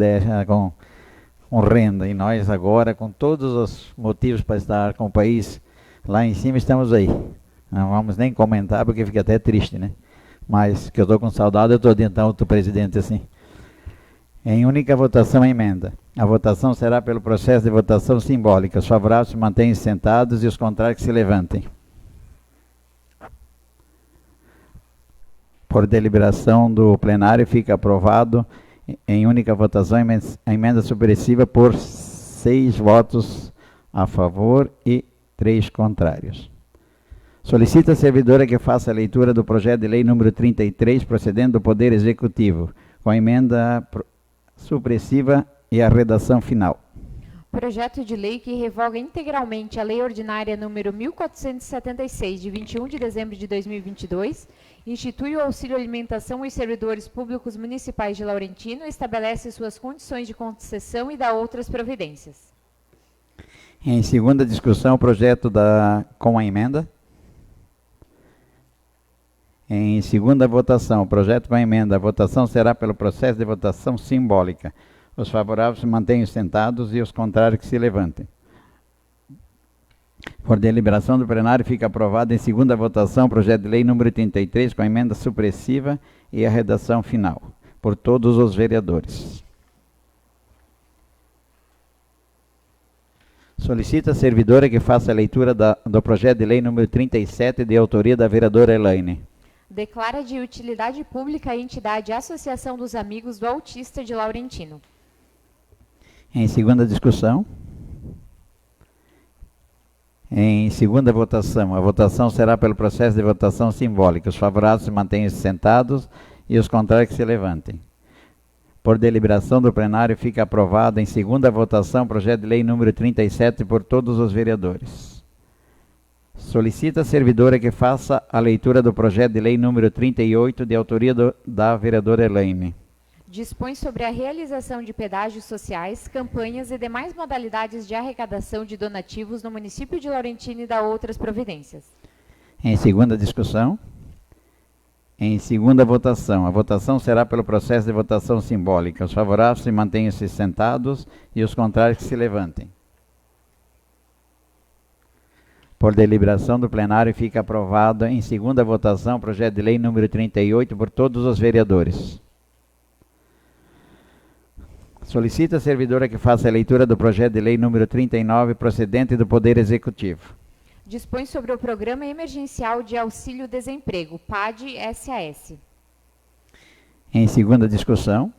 renda. E nós agora, com todos os motivos para estar com o país lá em cima, estamos aí. Não vamos nem comentar, porque fica até triste, né? Mas que eu estou com saudade, eu estou adiantando outro presidente assim. Em única votação, a emenda. A votação será pelo processo de votação simbólica. Os favoráveis se mantenham sentados e os contrários que se levantem. Por deliberação do plenário, fica aprovado em única votação a emenda supressiva por 6 votos a favor e 3 contrários. Solicita a servidora que faça a leitura do projeto de lei número 33, procedendo do Poder Executivo, com a emenda supressiva e a redação final. Projeto de lei que revoga integralmente a Lei Ordinária número 1476, de 21 de dezembro de 2022, institui o auxílio alimentação aos servidores públicos municipais de Laurentino, estabelece suas condições de concessão e dá outras providências. Em segunda discussão, o projeto com a emenda. Em segunda votação, o projeto com a emenda. A votação será pelo processo de votação simbólica. Os favoráveis se mantenham sentados e os contrários que se levantem. Por deliberação do plenário, fica aprovado em segunda votação o projeto de lei número 33, com a emenda supressiva e a redação final, por todos os vereadores. Solicita a servidora que faça a leitura do projeto de lei número 37, de autoria da vereadora Elaine. Declara de utilidade pública a entidade Associação dos Amigos do Autista de Laurentino. Em segunda discussão. Em segunda votação, a votação será pelo processo de votação simbólica. Os favoráveis se mantenham sentados e os contrários que se levantem. Por deliberação do plenário, fica aprovado em segunda votação o projeto de lei número 37 por todos os vereadores. Solicita a servidora que faça a leitura do projeto de lei número 38, de autoria da vereadora Elaine. Dispõe sobre a realização de pedágios sociais, campanhas e demais modalidades de arrecadação de donativos no município de Laurentino e dá outras providências. Em segunda discussão. Em segunda votação, a votação será pelo processo de votação simbólica. Os favoráveis se mantenham-se sentados e os contrários que se levantem. Por deliberação do plenário, fica aprovado em segunda votação o projeto de lei número 38 por todos os vereadores. Solicita a servidora que faça a leitura do projeto de lei número 39, procedente do Poder Executivo. Dispõe sobre o Programa Emergencial de Auxílio-Desemprego, PAD-SAS. Em segunda discussão.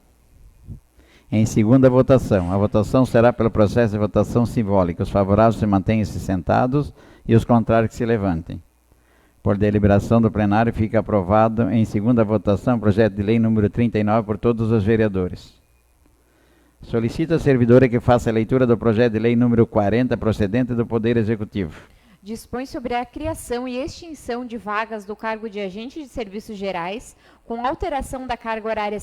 Em segunda votação. A votação será pelo processo de votação simbólica. Os favoráveis se mantenham-se sentados e os contrários que se levantem. Por deliberação do plenário, fica aprovado em segunda votação o projeto de lei número 39 por todos os vereadores. Solicita a servidora que faça a leitura do projeto de lei número 40, procedente do Poder Executivo. Dispõe sobre a criação e extinção de vagas do cargo de agente de serviços gerais, com alteração da carga horária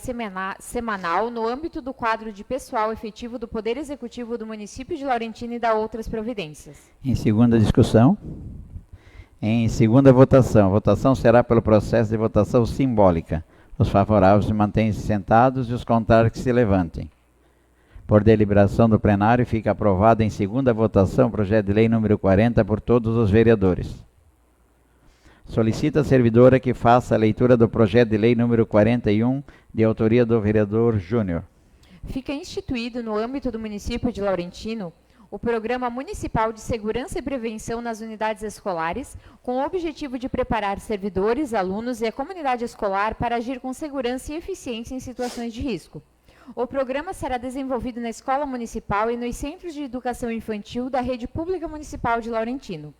semanal no âmbito do quadro de pessoal efetivo do Poder Executivo do município de Laurentino e dá outras providências. Em segunda discussão. Em segunda votação. A votação será pelo processo de votação simbólica. Os favoráveis se mantêm sentados e os contrários que se levantem. Por deliberação do plenário, fica aprovado em segunda votação o projeto de lei número 40 por todos os vereadores. Solicita a servidora que faça a leitura do projeto de lei número 41, de autoria do vereador Júnior. Fica instituído no âmbito do município de Laurentino o Programa Municipal de Segurança e Prevenção nas Unidades Escolares, com o objetivo de preparar servidores, alunos e a comunidade escolar para agir com segurança e eficiência em situações de risco. O programa será desenvolvido na Escola Municipal e nos Centros de Educação Infantil da Rede Pública Municipal de Laurentino.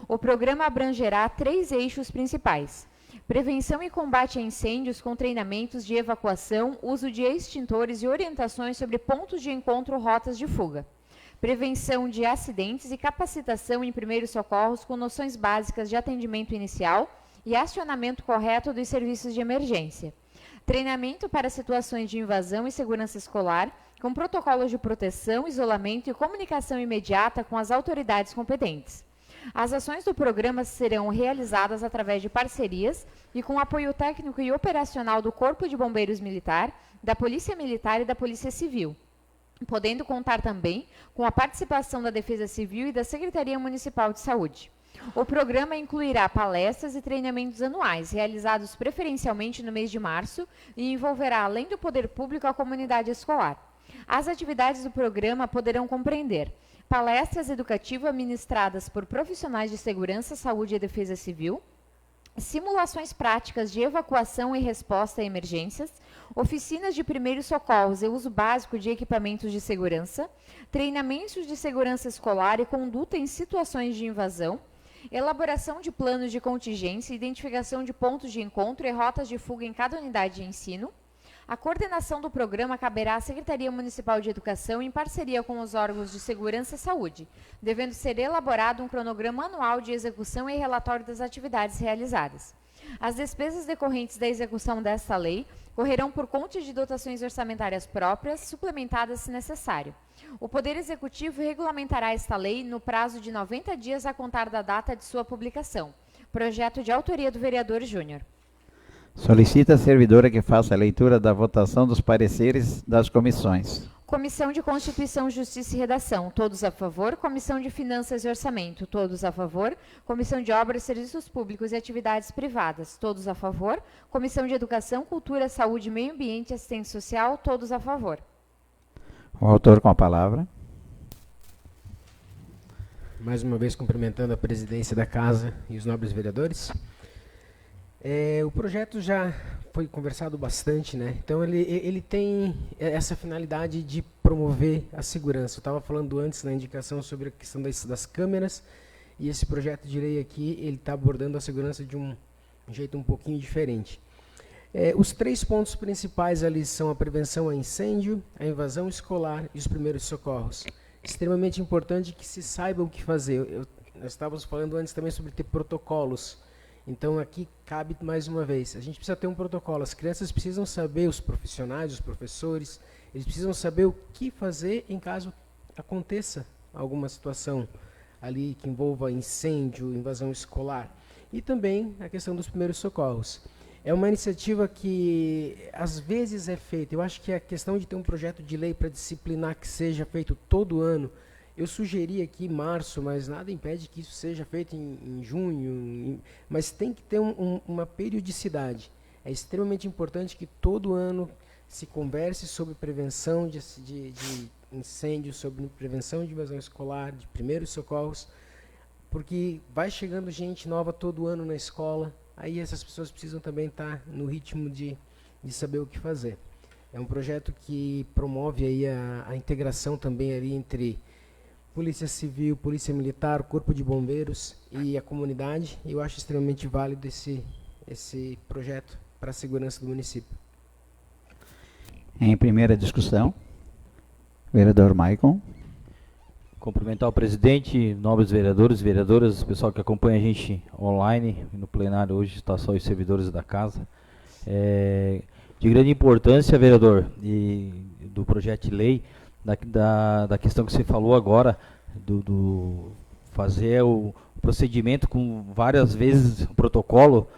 O programa abrangerá 3 eixos principais: prevenção e combate a incêndios com treinamentos de evacuação, uso de extintores e orientações sobre pontos de encontro ou rotas de fuga. Prevenção de acidentes e capacitação em primeiros socorros com noções básicas de atendimento inicial e acionamento correto dos serviços de emergência. Treinamento para situações de invasão e segurança escolar, com protocolos de proteção, isolamento e comunicação imediata com as autoridades competentes. As ações do programa serão realizadas através de parcerias e com apoio técnico e operacional do Corpo de Bombeiros Militar, da Polícia Militar e da Polícia Civil, podendo contar também com a participação da Defesa Civil e da Secretaria Municipal de Saúde. O programa incluirá palestras e treinamentos anuais, realizados preferencialmente no mês de março, e envolverá, além do poder público, a comunidade escolar. As atividades do programa poderão compreender palestras educativas ministradas por profissionais de segurança, saúde e defesa civil, simulações práticas de evacuação e resposta a emergências, oficinas de primeiros socorros e uso básico de equipamentos de segurança, treinamentos de segurança escolar e conduta em situações de invasão, elaboração de planos de contingência, identificação de pontos de encontro e rotas de fuga em cada unidade de ensino. A coordenação do programa caberá à Secretaria Municipal de Educação em parceria com os órgãos de segurança e saúde, devendo ser elaborado um cronograma anual de execução e relatório das atividades realizadas. As despesas decorrentes da execução desta lei correrão por conta de dotações orçamentárias próprias, suplementadas se necessário. O Poder Executivo regulamentará esta lei no prazo de 90 dias a contar da data de sua publicação. Projeto de autoria do vereador Júnior. Solicita a servidora que faça a leitura da votação dos pareceres das comissões. Comissão de Constituição, Justiça e Redação, todos a favor. Comissão de Finanças e Orçamento, todos a favor. Comissão de Obras, Serviços Públicos e Atividades Privadas, todos a favor. Comissão de Educação, Cultura, Saúde, Meio Ambiente e Assistência Social, todos a favor. O autor com a palavra. Mais uma vez cumprimentando a presidência da Casa e os nobres vereadores. O projeto já foi conversado bastante, né? Então ele tem essa finalidade de promover a segurança. Eu estava falando antes na indicação sobre a questão das câmeras, e esse projeto de lei aqui, ele está abordando a segurança de um jeito um pouquinho diferente. Os 3 pontos principais ali são a prevenção a incêndio, a invasão escolar e os primeiros socorros. Extremamente importante que se saiba o que fazer. Nós estávamos falando antes também sobre ter protocolos. Então, aqui cabe mais uma vez, a gente precisa ter um protocolo. As crianças precisam saber, os profissionais, os professores, eles precisam saber o que fazer em caso aconteça alguma situação ali que envolva incêndio, invasão escolar. E também a questão dos primeiros socorros. É uma iniciativa que, às vezes, é feita. Eu acho que a questão de ter um projeto de lei para disciplinar que seja feito todo ano, eu sugeri aqui em março, mas nada impede que isso seja feito em junho, mas tem que ter uma periodicidade. É extremamente importante que todo ano se converse sobre prevenção de incêndio, sobre prevenção de invasão escolar, de primeiros socorros, porque vai chegando gente nova todo ano na escola, aí essas pessoas precisam também estar no ritmo de saber o que fazer. É um projeto que promove aí a integração também ali entre Polícia Civil, Polícia Militar, Corpo de Bombeiros e a comunidade. Eu acho extremamente válido esse projeto para a segurança do município. Em primeira discussão, vereador Maicon. Cumprimentar o presidente, nobres vereadores, vereadoras, pessoal que acompanha a gente online. No plenário hoje está só os servidores da casa. De grande importância, vereador, do projeto de lei, da questão que você falou agora, do fazer o procedimento com várias vezes o protocolo.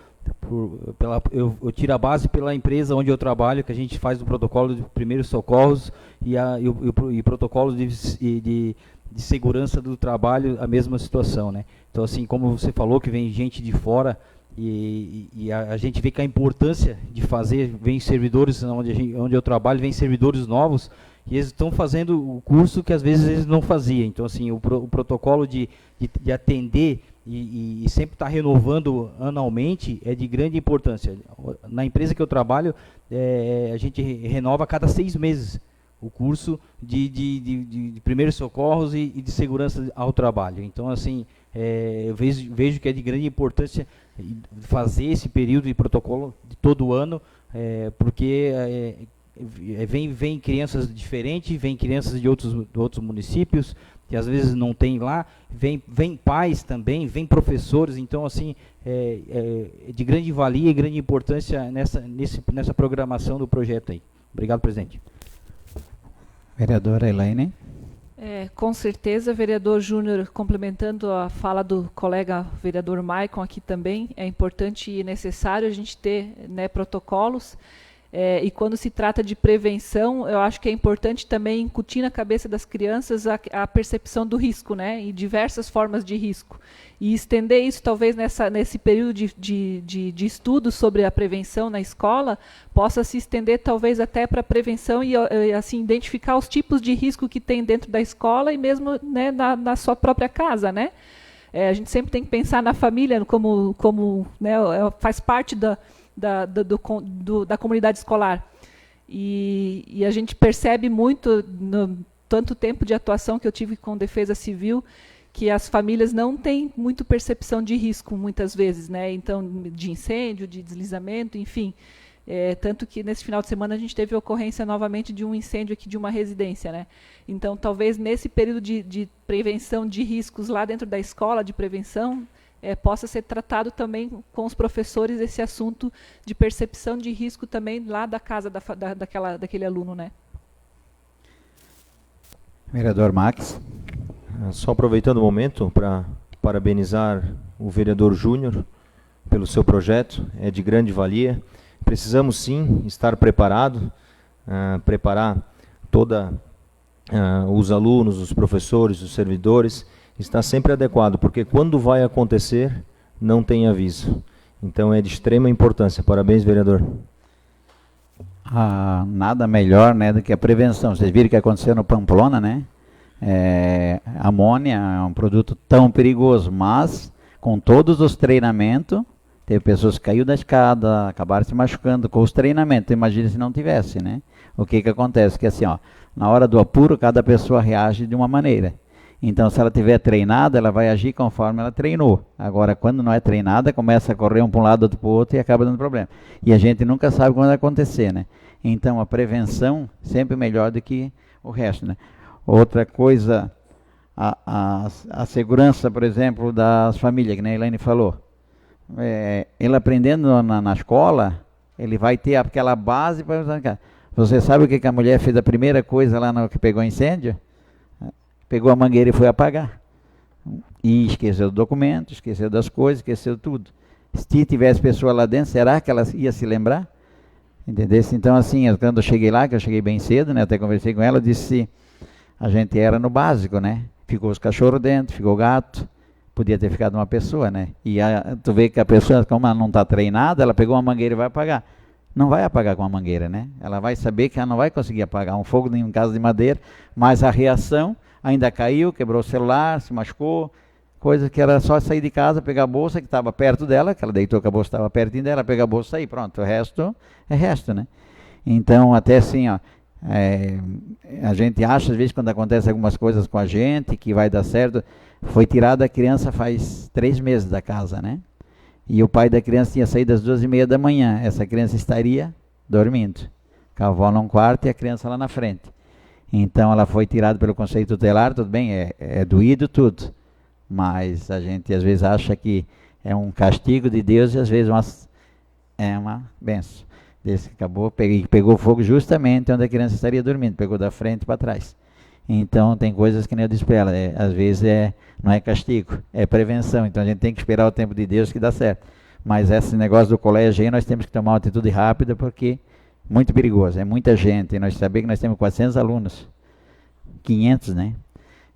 Eu tiro a base pela empresa onde eu trabalho, que a gente faz o protocolo de primeiros socorros e protocolo de segurança do trabalho, a mesma situação, né? Então, assim, como você falou que vem gente de fora e a gente vê que a importância de fazer, vem servidores onde eu trabalho, vem servidores novos, E eles estão fazendo o curso que às vezes eles não faziam. Então, assim, o protocolo de atender e sempre estar renovando anualmente é de grande importância. Na empresa que eu trabalho, a gente renova a cada 6 meses o curso de primeiros socorros e de segurança ao trabalho. Então, assim, eu vejo que é de grande importância fazer esse período de protocolo de todo ano, porque vem crianças diferentes, vem crianças de outros municípios, que às vezes não tem lá, vem pais também, vem professores, então assim, é de grande valia e grande importância nessa programação do projeto aí. Obrigado, presidente. Vereadora Elaine. Com certeza, vereador Júnior, complementando a fala do colega vereador Maicon aqui também, é importante e necessário a gente ter, né, protocolos. E quando se trata de prevenção, eu acho que é importante também incutir na cabeça das crianças a percepção do risco, né, e diversas formas de risco. E estender isso, talvez, nesse período de estudo sobre a prevenção na escola, possa se estender, talvez, até para a prevenção e, assim, identificar os tipos de risco que tem dentro da escola e mesmo, né, na sua própria casa, né. A gente sempre tem que pensar na família como né, faz parte da comunidade escolar. E a gente percebe muito, no tanto tempo de atuação que eu tive com defesa civil, que as famílias não têm muito percepção de risco, muitas vezes, né? Então, de incêndio, de deslizamento, enfim. Tanto que nesse final de semana a gente teve a ocorrência novamente de um incêndio aqui de uma residência, né? Então, talvez nesse período de prevenção de riscos lá dentro da escola, de prevenção, possa ser tratado também com os professores esse assunto de percepção de risco também lá da casa daquele aluno, né? Vereador Max. Só aproveitando o momento para parabenizar o vereador Júnior pelo seu projeto, é de grande valia. Precisamos sim estar preparado, preparar os alunos, os professores, os servidores, está sempre adequado, porque quando vai acontecer, não tem aviso. Então é de extrema importância. Parabéns, vereador. Nada melhor, né, do que a prevenção. Vocês viram o que aconteceu no Pamplona, né? Amônia é um produto tão perigoso, mas com todos os treinamentos, teve pessoas que caiu da escada, acabaram se machucando com os treinamentos. Imagina se não tivesse, né? O que acontece? Que assim, na hora do apuro, cada pessoa reage de uma maneira. Então, se ela tiver treinada, ela vai agir conforme ela treinou. Agora, quando não é treinada, começa a correr um para um lado, outro para o outro e acaba dando problema. E a gente nunca sabe quando vai acontecer, né? Então, a prevenção sempre melhor do que o resto, né? Outra coisa, a segurança, por exemplo, das famílias, que nem a Elaine falou. Ele aprendendo na escola, ele vai ter aquela base para usar em casa. Você sabe o que a mulher fez a primeira coisa lá no que pegou incêndio? Pegou a mangueira e foi apagar. E esqueceu do documento, esqueceu das coisas, esqueceu tudo. Se tivesse pessoa lá dentro, será que ela ia se lembrar? Entendeu? Então, assim, quando eu cheguei lá, que eu cheguei bem cedo, né, até conversei com ela, eu disse, a gente era no básico, né? Ficou os cachorros dentro, ficou o gato, podia ter ficado uma pessoa, né? E tu vê que a pessoa, como ela não está treinada, ela pegou uma mangueira e vai apagar. Não vai apagar com a mangueira, né? Ela vai saber que ela não vai conseguir apagar um fogo em casa de madeira, mas a reação ainda caiu, quebrou o celular, se machucou, coisa que era só sair de casa, pegar a bolsa que estava perto dela, que ela deitou que a bolsa estava pertinho dela, pegar a bolsa e sair, pronto, o resto é resto, né? Então, até assim, a gente acha, às vezes, quando acontece algumas coisas com a gente, que vai dar certo, foi tirada a criança faz 3 meses da casa, né? E o pai da criança tinha saído às 2h30 da manhã, essa criança estaria dormindo, com a avó num quarto e a criança lá na frente. Então ela foi tirada pelo conselho tutelar, tudo bem, é doído tudo, mas a gente às vezes acha que é um castigo de Deus e às vezes é uma benção. Desde que acabou, pegou fogo justamente onde a criança estaria dormindo, pegou da frente para trás. Então tem coisas que nem eu disse para ela, às vezes não é castigo, é prevenção, então a gente tem que esperar o tempo de Deus que dá certo. Mas esse negócio do colégio aí nós temos que tomar uma atitude rápida porque muito perigoso, é muita gente, e nós sabemos que nós temos 400 alunos, 500, né?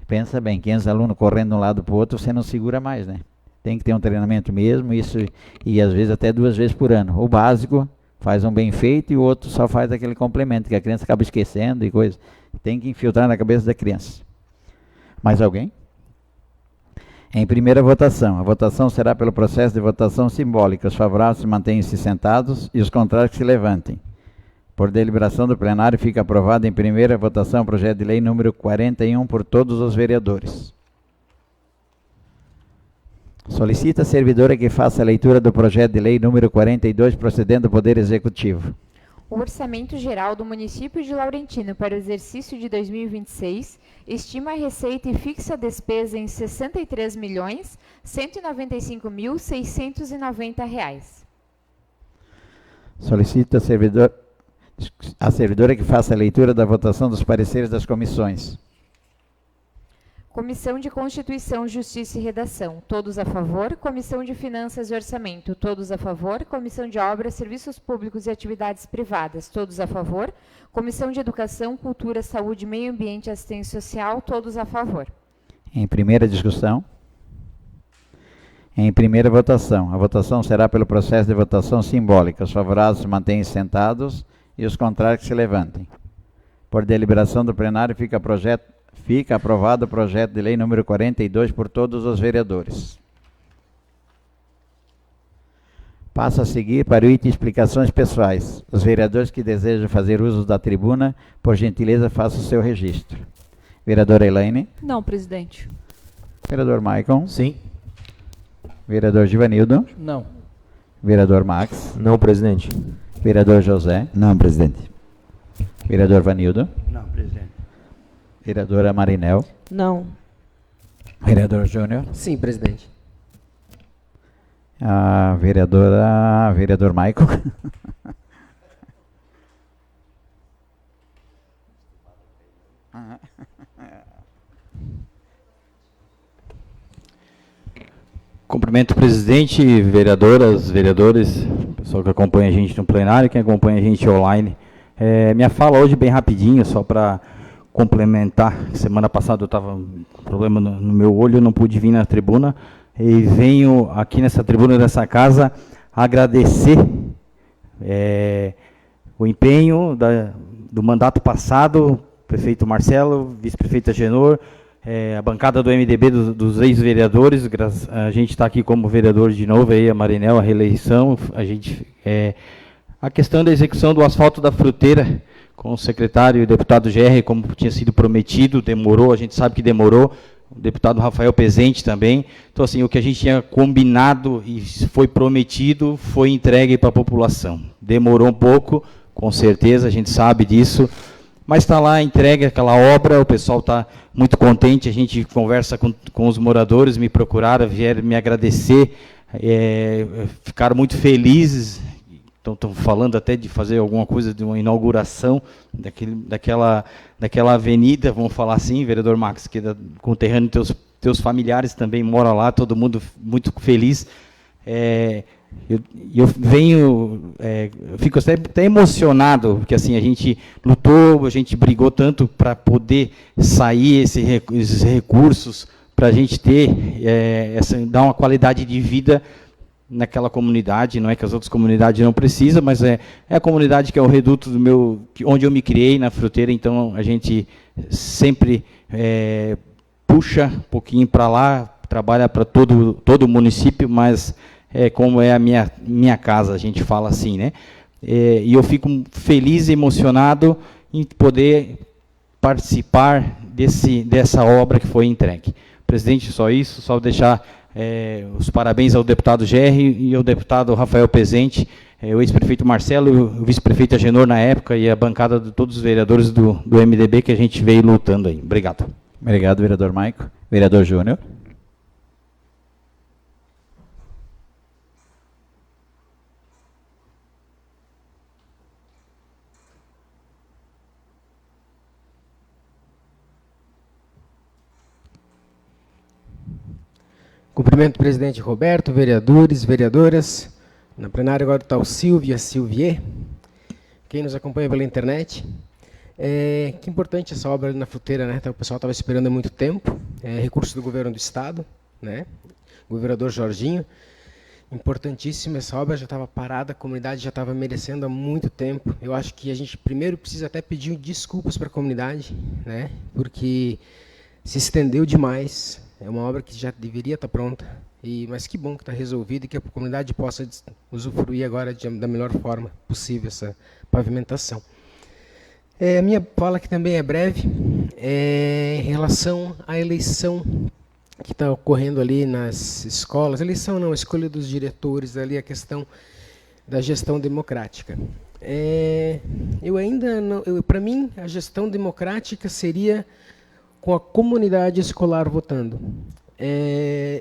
Pensa bem, 500 alunos correndo de um lado para o outro, você não segura mais, né? Tem que ter um treinamento mesmo, isso, e às vezes até 2 vezes por ano. O básico faz um bem feito e o outro só faz aquele complemento, que a criança acaba esquecendo e coisa. Tem que infiltrar na cabeça da criança. Mais alguém? Em primeira votação, a votação será pelo processo de votação simbólica. Os favoráveis mantenham-se sentados e os contrários que se levantem. Por deliberação do plenário, fica aprovado em primeira votação o projeto de lei número 41 por todos os vereadores. Solicita a servidora que faça a leitura do projeto de lei número 42, procedendo do Poder Executivo. O Orçamento Geral do Município de Laurentino para o exercício de 2026 estima a receita e fixa a despesa em R$ 63.195.690. Solicita a servidora que faça a leitura da votação dos pareceres das comissões. Comissão de Constituição, Justiça e Redação, todos a favor. Comissão de Finanças e Orçamento, todos a favor. Comissão de Obras, Serviços Públicos e Atividades Privadas, todos a favor. Comissão de Educação, Cultura, Saúde, Meio Ambiente e Assistência Social, todos a favor. Em primeira discussão. Em primeira votação. A votação será pelo processo de votação simbólica. Os favoráveis se mantêm sentados e os contrários que se levantem. Por deliberação do plenário, fica aprovado o projeto de lei número 42 por todos os vereadores. Passa a seguir para o item explicações pessoais. Os vereadores que desejam fazer uso da tribuna, por gentileza, façam o seu registro. Vereadora Elaine. Não, presidente. Vereador Maicon. Sim. Vereador Givanildo. Não. Vereador Max. Não, presidente. Vereador José. Não, presidente. Vereador Vanildo. Não, presidente. Vereadora Marinel. Não. Vereador Júnior. Sim, presidente. A vereador Maicon. Cumprimento o presidente, vereadoras, vereadores, pessoal que acompanha a gente no plenário, quem acompanha a gente online. Minha fala hoje bem rapidinho, só para complementar. Semana passada eu estava com problema no meu olho, não pude vir na tribuna. E venho aqui nessa tribuna dessa casa agradecer o empenho do mandato passado, prefeito Marcelo, vice-prefeita Genor, a bancada do MDB dos ex-vereadores. A gente está aqui como vereador de novo, aí a Marinel, a reeleição. A questão da execução do asfalto da Fruteira, com o secretário e o deputado GR, como tinha sido prometido, demorou, a gente sabe que demorou. O deputado Rafael Pezente também. Então, assim, o que a gente tinha combinado e foi prometido foi entregue para a população. Demorou um pouco, com certeza, a gente sabe disso, mas está lá entregue aquela obra, o pessoal está muito contente, a gente conversa com os moradores, me procuraram, vieram me agradecer, ficaram muito felizes. Então, estão falando até de fazer alguma coisa, de uma inauguração daquela avenida, vamos falar assim, vereador Max, que é conterrâneo, teus familiares também moram lá, todo mundo muito feliz. Eu fico até emocionado, porque assim, a gente lutou, a gente brigou tanto para poder sair esses recursos, para a gente ter, dar uma qualidade de vida naquela comunidade. Não é que as outras comunidades não precisam, mas é a comunidade que é o reduto onde eu me criei, na Fruteira. Então a gente sempre puxa um pouquinho para lá, trabalha para todo o município, mas como é a minha casa, a gente fala assim, né? E eu fico feliz e emocionado em poder participar dessa obra que foi entregue. Presidente, só isso, só deixar os parabéns ao deputado Gerri e ao deputado Rafael Pezente, o ex-prefeito Marcelo, o vice-prefeito Agenor na época, e a bancada de todos os vereadores do MDB que a gente veio lutando aí. Obrigado. Obrigado, vereador Maico. Vereador Júnior. Cumprimento o presidente Roberto, vereadores, vereadoras. Na plenária agora está o Silvio e a Silvier. Quem nos acompanha pela internet. Que importante essa obra ali na Fruteira, né? O pessoal estava esperando há muito tempo. Recurso do governo do estado, né? Governador Jorginho. importantíssima. Essa obra já estava parada, a comunidade já estava merecendo há muito tempo. Eu acho que a gente primeiro precisa até pedir desculpas para a comunidade, né? Porque se estendeu demais. É uma obra que já deveria estar pronta, mas que bom que está resolvido e que a comunidade possa usufruir agora da melhor forma possível essa pavimentação. A minha fala aqui também é breve, em relação à eleição que está ocorrendo ali nas escolas. Eleição não, a escolha dos diretores, ali a questão da gestão democrática. Eu ainda não, para mim, a gestão democrática seria com a comunidade escolar votando.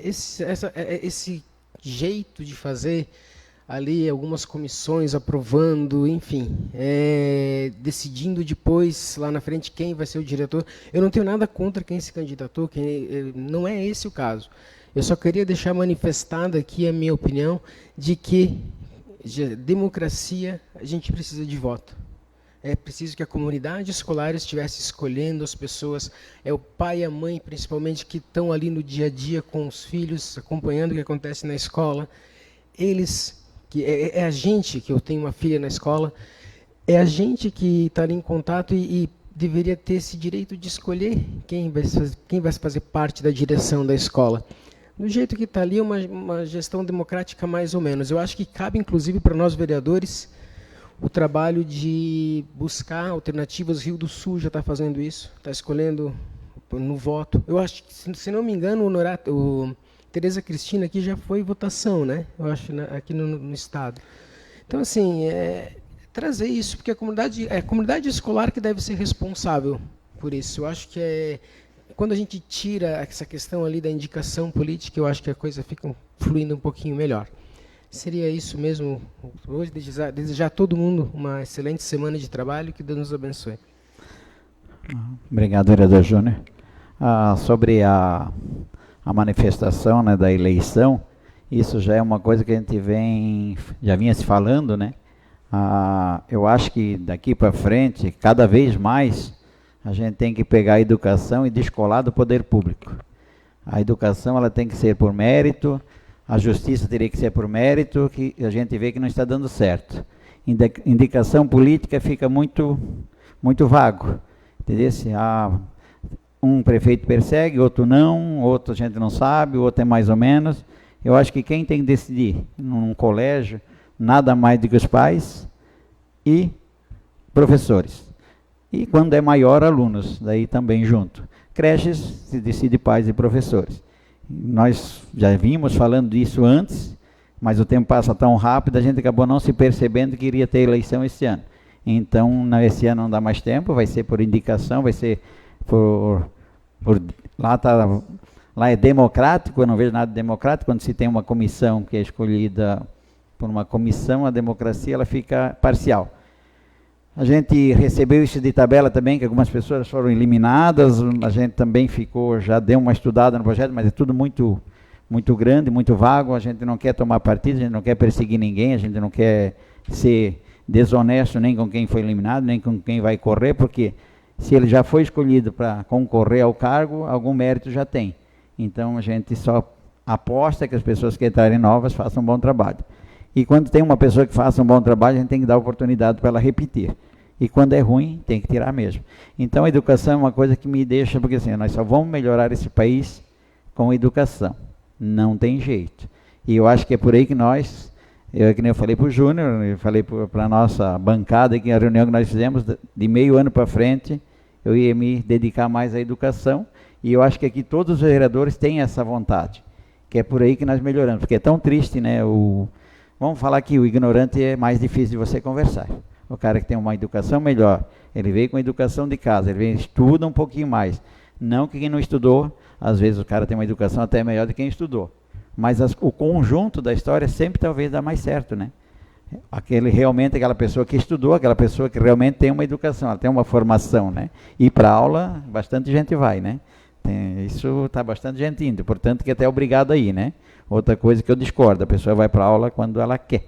Esse jeito de fazer ali algumas comissões aprovando, enfim, decidindo depois, lá na frente, quem vai ser o diretor. Eu não tenho nada contra quem se candidatou, não é esse o caso. Eu só queria deixar manifestada aqui a minha opinião de que democracia, a gente precisa de voto. É preciso que a comunidade escolar estivesse escolhendo as pessoas, o pai e a mãe, principalmente, que estão ali no dia a dia com os filhos, acompanhando o que acontece na escola. Eles, que a gente, que eu tenho uma filha na escola, é a gente que está ali em contato e deveria ter esse direito de escolher quem vai fazer parte da direção da escola. Do jeito que está ali, uma gestão democrática mais ou menos. Eu acho que cabe, inclusive, para nós vereadores, o trabalho de buscar alternativas. Rio do Sul já está fazendo isso, está escolhendo no voto. Eu acho que, se não me engano, o Tereza Cristina aqui já foi votação, né? Eu acho, aqui no estado. Então, assim, trazer isso, porque é a comunidade escolar que deve ser responsável por isso. Eu acho que quando a gente tira essa questão ali da indicação política, eu acho que a coisa fica fluindo um pouquinho melhor. Seria isso mesmo. Hoje, desejar a todo mundo uma excelente semana de trabalho, que Deus nos abençoe. Obrigado, vereador Júnior. Sobre a manifestação, né, da eleição, isso já é uma coisa que a gente já vinha se falando, né? Eu acho que daqui para frente, cada vez mais, a gente tem que pegar a educação e descolar do poder público. A educação, ela tem que ser por mérito. A justiça teria que ser por mérito, que a gente vê que não está dando certo. Indicação política fica muito, muito vago. Entendeu? Um prefeito persegue, outro não, outro a gente não sabe, o outro é mais ou menos. Eu acho que quem tem que decidir num colégio, nada mais do que os pais e professores. E quando é maior, alunos, daí também junto. Creches, se decide pais e professores. Nós já vimos falando disso antes, mas o tempo passa tão rápido, a gente acabou não se percebendo que iria ter eleição esse ano. Então, esse ano não dá mais tempo, vai ser por indicação, vai ser lá é democrático. Eu não vejo nada democrático. Quando se tem uma comissão que é escolhida por uma comissão, a democracia ela fica parcial. A gente recebeu isso de tabela também, que algumas pessoas foram eliminadas. A gente também já deu uma estudada no projeto, mas é tudo muito, muito grande, muito vago. A gente não quer tomar partido, a gente não quer perseguir ninguém, a gente não quer ser desonesto nem com quem foi eliminado, nem com quem vai correr, porque se ele já foi escolhido para concorrer ao cargo, algum mérito já tem. Então a gente só aposta que as pessoas que entrarem novas façam um bom trabalho. E quando tem uma pessoa que faça um bom trabalho, a gente tem que dar oportunidade para ela repetir. E quando é ruim, tem que tirar mesmo. Então a educação é uma coisa que me deixa, porque assim, nós só vamos melhorar esse país com educação. Não tem jeito. E eu acho que é por aí que que nem eu falei para o Júnior, eu falei para a nossa bancada aqui, a reunião que nós fizemos, de meio ano para frente, eu ia me dedicar mais à educação. E eu acho que aqui todos os vereadores têm essa vontade, que é por aí que nós melhoramos. Porque é tão triste, né? Vamos falar que o ignorante é mais difícil de você conversar. O cara que tem uma educação melhor, ele veio com a educação de casa, ele estuda um pouquinho mais. Não que quem não estudou, às vezes o cara tem uma educação até melhor do que quem estudou. Mas o conjunto da história sempre talvez dá mais certo, né? Aquela pessoa que estudou, aquela pessoa que realmente tem uma educação, ela tem uma formação, né? E para aula, bastante gente vai, né? Isso está bastante gente indo, portanto que até é obrigado aí, né? Outra coisa que eu discordo, a pessoa vai para aula quando ela quer,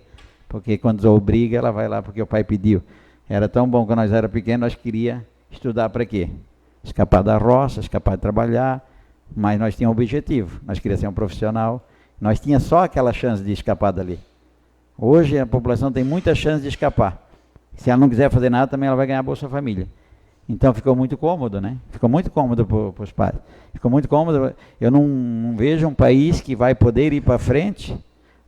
porque quando obriga, ela vai lá porque o pai pediu. Era tão bom quando nós era pequenos, nós queria estudar para quê? Escapar da roça, escapar de trabalhar, mas nós tínhamos um objetivo, nós queríamos ser um profissional, Nós tinha só aquela chance de escapar dali. Hoje a população tem muita chance de escapar. Se ela não quiser fazer nada, também ela vai ganhar Bolsa Família. Então ficou muito cômodo, né? Ficou muito cômodo para os pais. Ficou muito cômodo. Eu não vejo um país que vai poder ir para frente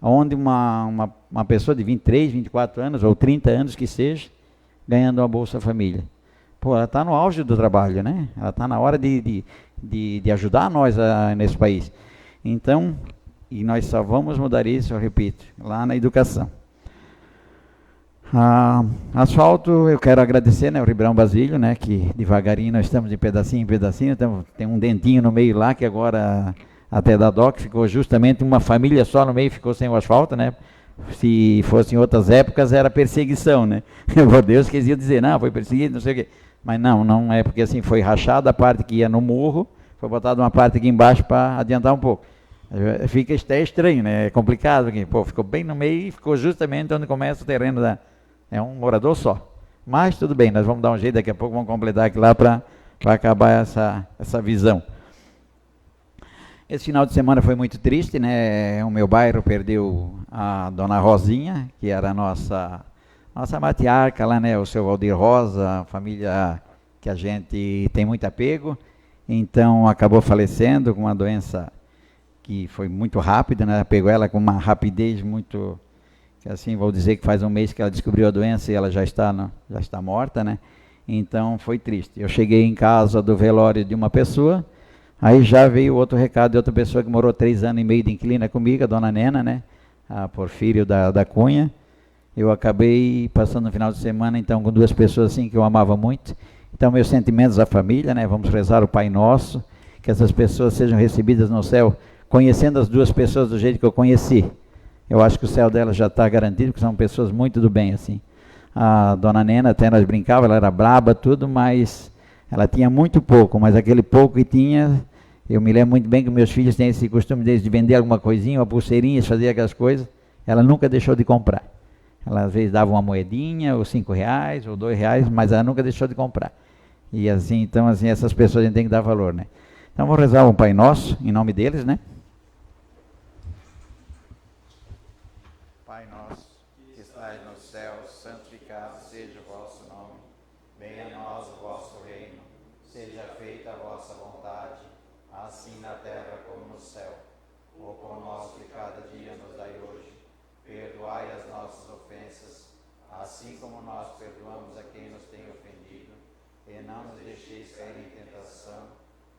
onde uma pessoa de 23, 24 anos ou 30 anos que seja, ganhando uma Bolsa Família. Pô, ela está no auge do trabalho, né? Ela está na hora de ajudar nós nesse país. Então, e nós só vamos mudar isso, eu repito, lá na educação. Asfalto, eu quero agradecer, né, o Ribeirão Basílio, né, que devagarinho nós estamos de pedacinho em pedacinho, tem um dentinho no meio lá, que agora até da DOC ficou justamente uma família só no meio, ficou sem o asfalto, né? Se fosse em outras épocas era perseguição, né? Por Deus, que eles iam dizer, não, foi perseguido, não sei o quê. Mas não é, porque assim, foi rachada a parte que ia no morro, foi botada uma parte aqui embaixo para adiantar um pouco. Fica até estranho, né? É complicado, porque pô, ficou bem no meio e ficou justamente onde começa o terreno é um morador só. Mas tudo bem, nós vamos dar um jeito, daqui a pouco vamos completar aqui lá para acabar essa visão. Esse final de semana foi muito triste, né? O meu bairro perdeu a dona Rosinha, que era a nossa matriarca lá, né? O seu Valdir Rosa, a família que a gente tem muito apego. Então acabou falecendo com uma doença que foi muito rápida, né? Pegou ela com uma rapidez muito, que assim, vou dizer que faz um mês que ela descobriu a doença e ela já está morta, né? Então foi triste. Eu cheguei em casa do velório de uma pessoa, aí já veio outro recado de outra pessoa que morou 3 anos e meio de inquilina comigo, a dona Nena, né? A Porfírio da Cunha. Eu acabei passando um final de semana, então, com 2 pessoas assim que eu amava muito. Então, meus sentimentos à família, né? Vamos rezar o Pai Nosso, que essas pessoas sejam recebidas no céu, conhecendo as 2 pessoas do jeito que eu conheci. Eu acho que o céu delas já está garantido, porque são pessoas muito do bem, assim. A dona Nena, até nós brincávamos, ela era braba, tudo, mas ela tinha muito pouco, mas aquele pouco que tinha, eu me lembro muito bem que meus filhos têm esse costume deles de vender alguma coisinha, uma pulseirinha, fazer aquelas coisas, ela nunca deixou de comprar. Ela às vezes dava uma moedinha, ou R$5, ou R$2, mas ela nunca deixou de comprar. E assim, então, assim, essas pessoas a gente tem que dar valor, né? Então, vamos rezar um Pai Nosso, em nome deles, né? Pai nosso, que estais no céu, santificado seja o vosso nome. Venha a nós o vosso reino. Seja feita a vossa vontade, assim na terra como no céu. O pão nosso de cada dia nos dai hoje. Perdoai as nossas ofensas, assim como nós perdoamos a quem nos tem ofendido. E não nos deixeis cair em tentação,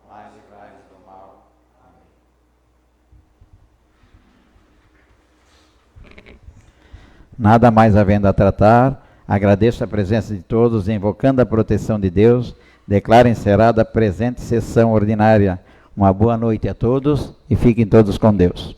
mas livrai-nos do mal. Amém. Nada mais havendo a tratar, agradeço a presença de todos, invocando a proteção de Deus, declaro encerrada a presente sessão ordinária. Uma boa noite a todos e fiquem todos com Deus.